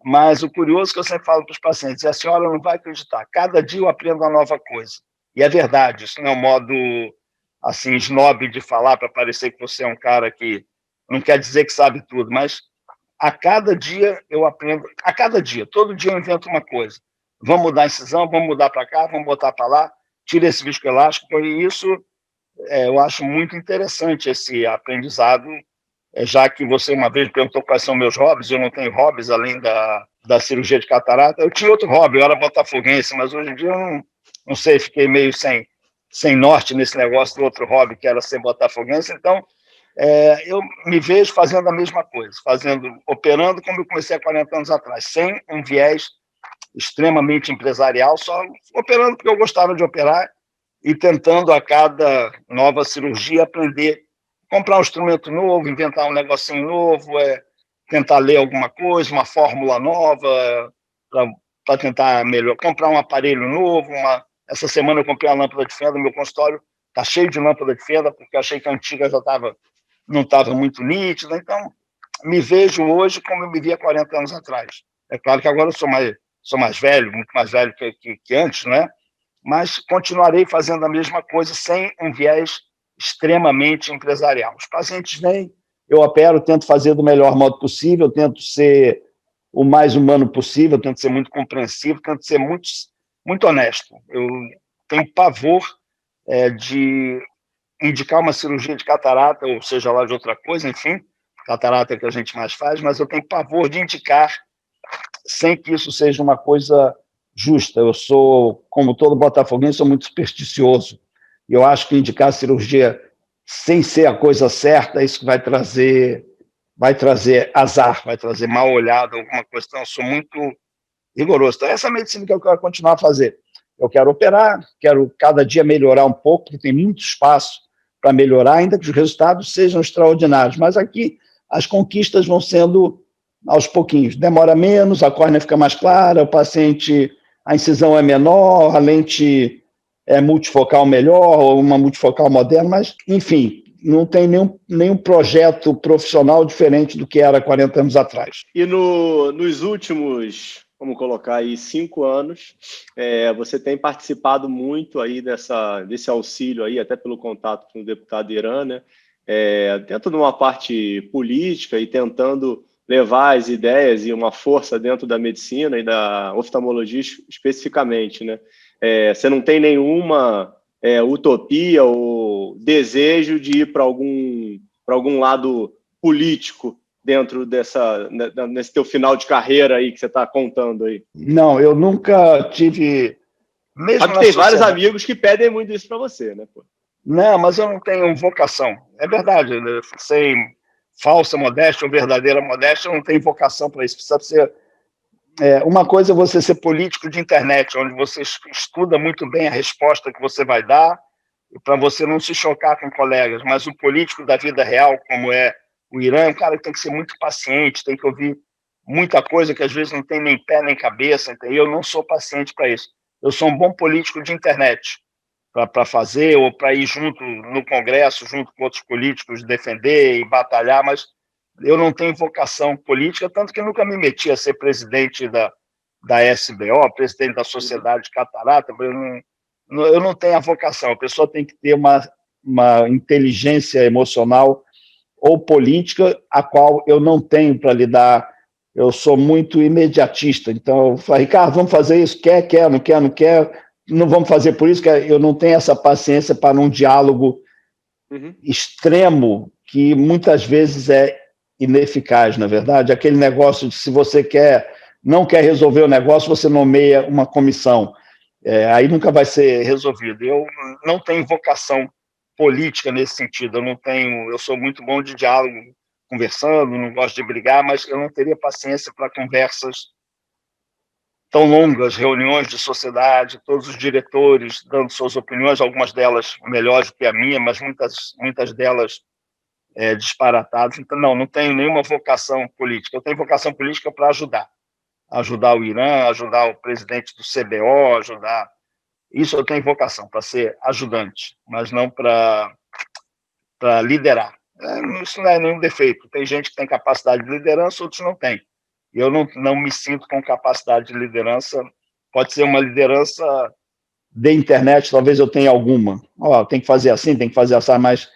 Mas o curioso que eu sempre falo para os pacientes, a senhora não vai acreditar, cada dia eu aprendo uma nova coisa. E é verdade, isso não é um modo assim, snob de falar para parecer que você é um cara que não quer dizer que sabe tudo, mas a cada dia eu aprendo, a cada dia, todo dia eu invento uma coisa. Vamos mudar a incisão, vamos mudar para cá, vamos botar para lá, tira esse viscoelástico, e isso eu acho muito interessante, esse aprendizado, já que você uma vez perguntou quais são meus hobbies, eu não tenho hobbies além da cirurgia de catarata. Eu tinha outro hobby, eu era botafoguense, mas hoje em dia eu não sei, fiquei meio sem norte nesse negócio do outro hobby, que era ser botafoguense. Então, eu me vejo fazendo a mesma coisa, operando como eu comecei há 40 anos atrás, sem um viés extremamente empresarial, só operando porque eu gostava de operar e tentando a cada nova cirurgia aprender, comprar um instrumento novo, inventar um negocinho novo, tentar ler alguma coisa, uma fórmula nova, para tentar melhorar, comprar um aparelho novo. Essa semana eu comprei uma lâmpada de fenda, no meu consultório está cheio de lâmpada de fenda, porque achei que a antiga já não estava muito nítida. Então, me vejo hoje como eu me via 40 anos atrás. É claro que agora eu sou mais velho, muito mais velho que antes, né? Mas continuarei fazendo a mesma coisa sem um viés extremamente empresarial. Os pacientes vêm, eu opero, tento fazer do melhor modo possível, tento ser o mais humano possível, tento ser muito compreensivo, tento ser muito, muito honesto. Eu tenho pavor de indicar uma cirurgia de catarata, ou seja lá de outra coisa, enfim, catarata é que a gente mais faz, mas eu tenho pavor de indicar sem que isso seja uma coisa justa. Eu sou, como todo botafoguense, sou muito supersticioso. E eu acho que indicar a cirurgia sem ser a coisa certa, isso vai trazer azar, vai trazer mal olhado, alguma questão. Eu sou muito rigoroso. Então, essa é a medicina que eu quero continuar a fazer. Eu quero operar, quero cada dia melhorar um pouco, porque tem muito espaço para melhorar, ainda que os resultados sejam extraordinários. Mas aqui as conquistas vão sendo aos pouquinhos. Demora menos, a córnea fica mais clara, o paciente, a incisão é menor, a lente é multifocal melhor, ou uma multifocal moderna, mas, enfim, não tem nenhum projeto profissional diferente do que era 40 anos atrás. E nos últimos, vamos colocar aí, 5 anos, você tem participado muito aí desse auxílio aí, até pelo contato com o deputado Irã, né? Dentro de uma parte política e tentando levar as ideias e uma força dentro da medicina e da oftalmologia especificamente, né? Você não tem nenhuma utopia ou desejo de ir para algum lado político dentro nesse teu final de carreira aí que você está contando aí? Não, eu nunca tive... Mesmo tem vários amigos que pedem muito isso para você, né, pô? Não, mas eu não tenho vocação. É verdade, eu sei, falsa modéstia ou verdadeira modéstia, eu não tenho vocação para isso. Precisa ser... uma coisa é você ser político de internet, onde você estuda muito bem a resposta que você vai dar, para você não se chocar com colegas, mas o político da vida real, como é o Irã, é um cara que tem que ser muito paciente, tem que ouvir muita coisa que às vezes não tem nem pé nem cabeça, entendeu? Eu não sou paciente para isso. Eu sou um bom político de internet, para fazer, ou para ir junto no Congresso, junto com outros políticos, defender e batalhar, mas eu não tenho vocação política, tanto que nunca me meti a ser presidente da SBO, presidente da Sociedade de Catarata. Eu não tenho a vocação. A pessoa tem que ter uma inteligência emocional ou política, a qual eu não tenho para lidar. Eu sou muito imediatista. Então, eu falo, Ricardo, vamos fazer isso? Quer, não quer, não quer. Não vamos fazer por isso, que eu não tenho essa paciência para um diálogo extremo, que muitas vezes é ineficaz, na verdade. Aquele negócio de, se você não quer resolver o negócio, você nomeia uma comissão. Aí nunca vai ser resolvido. Eu não tenho vocação política nesse sentido. Eu sou muito bom de diálogo, conversando, não gosto de brigar, mas eu não teria paciência para conversas tão longas, reuniões de sociedade, todos os diretores dando suas opiniões, algumas delas melhores do que a minha, mas muitas delas disparatadas. Então, não tenho nenhuma vocação política. Eu tenho vocação política para ajudar o Irã, ajudar o presidente do CBO, ajudar. Isso eu tenho vocação, para ser ajudante, mas não para liderar. Isso não é nenhum defeito. Tem gente que tem capacidade de liderança, outros não têm. Eu não me sinto com capacidade de liderança. Pode ser uma liderança de internet, talvez eu tenha alguma. Tem que fazer assim, tem que fazer assim, mas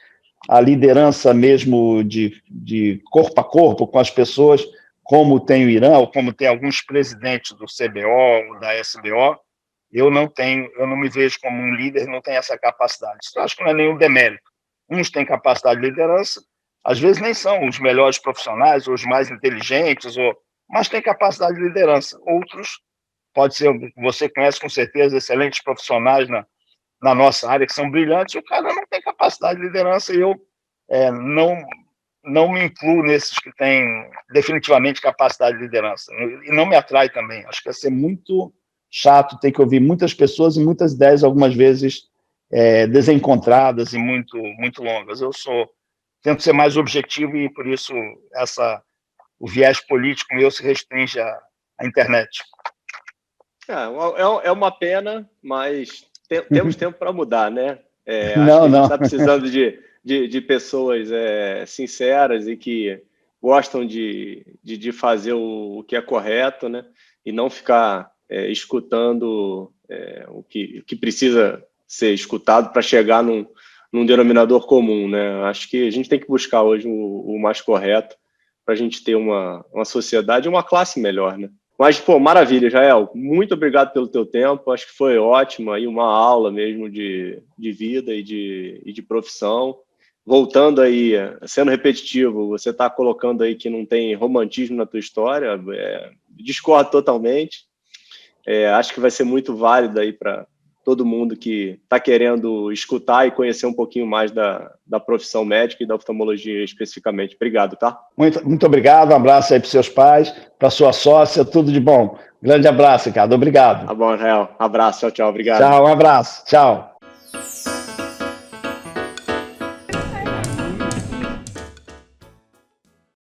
a liderança mesmo de corpo a corpo com as pessoas, como tem o Irã, ou como tem alguns presidentes do CBO, ou da SBO, eu não me vejo como um líder, não tenho essa capacidade. Isso eu acho que não é nenhum demérito. Uns têm capacidade de liderança, às vezes nem são os melhores profissionais, ou os mais inteligentes, mas têm capacidade de liderança. Outros, pode ser, você conhece com certeza excelentes profissionais na nossa área, que são brilhantes, e o cara não tem capacidade de liderança, e eu não me incluo nesses que têm definitivamente capacidade de liderança. E não me atrai também. Acho que vai ser muito chato ter que ouvir muitas pessoas e muitas ideias, algumas vezes desencontradas e muito, muito longas. Tento ser mais objetivo e, por isso, o viés político meu se restringe à internet. É uma pena, mas temos tempo para mudar, né? Acho que a gente está precisando de pessoas sinceras e que gostam de fazer o que é correto, né? E não ficar escutando o que precisa ser escutado para chegar num denominador comum, né? Acho que a gente tem que buscar hoje o mais correto para a gente ter uma sociedade e uma classe melhor, né? Mas, maravilha, Jael. Muito obrigado pelo teu tempo. Acho que foi ótimo, aí uma aula mesmo de vida e de profissão. Voltando aí, sendo repetitivo, você está colocando aí que não tem romantismo na tua história. Discordo totalmente. Acho que vai ser muito válido aí para todo mundo que está querendo escutar e conhecer um pouquinho mais da profissão médica e da oftalmologia especificamente. Obrigado, tá? Muito obrigado, um abraço aí para os seus pais, para sua sócia, tudo de bom. Grande abraço, Ricardo, obrigado. Tá bom, Rael. Abraço, tchau, obrigado. Tchau, um abraço, tchau.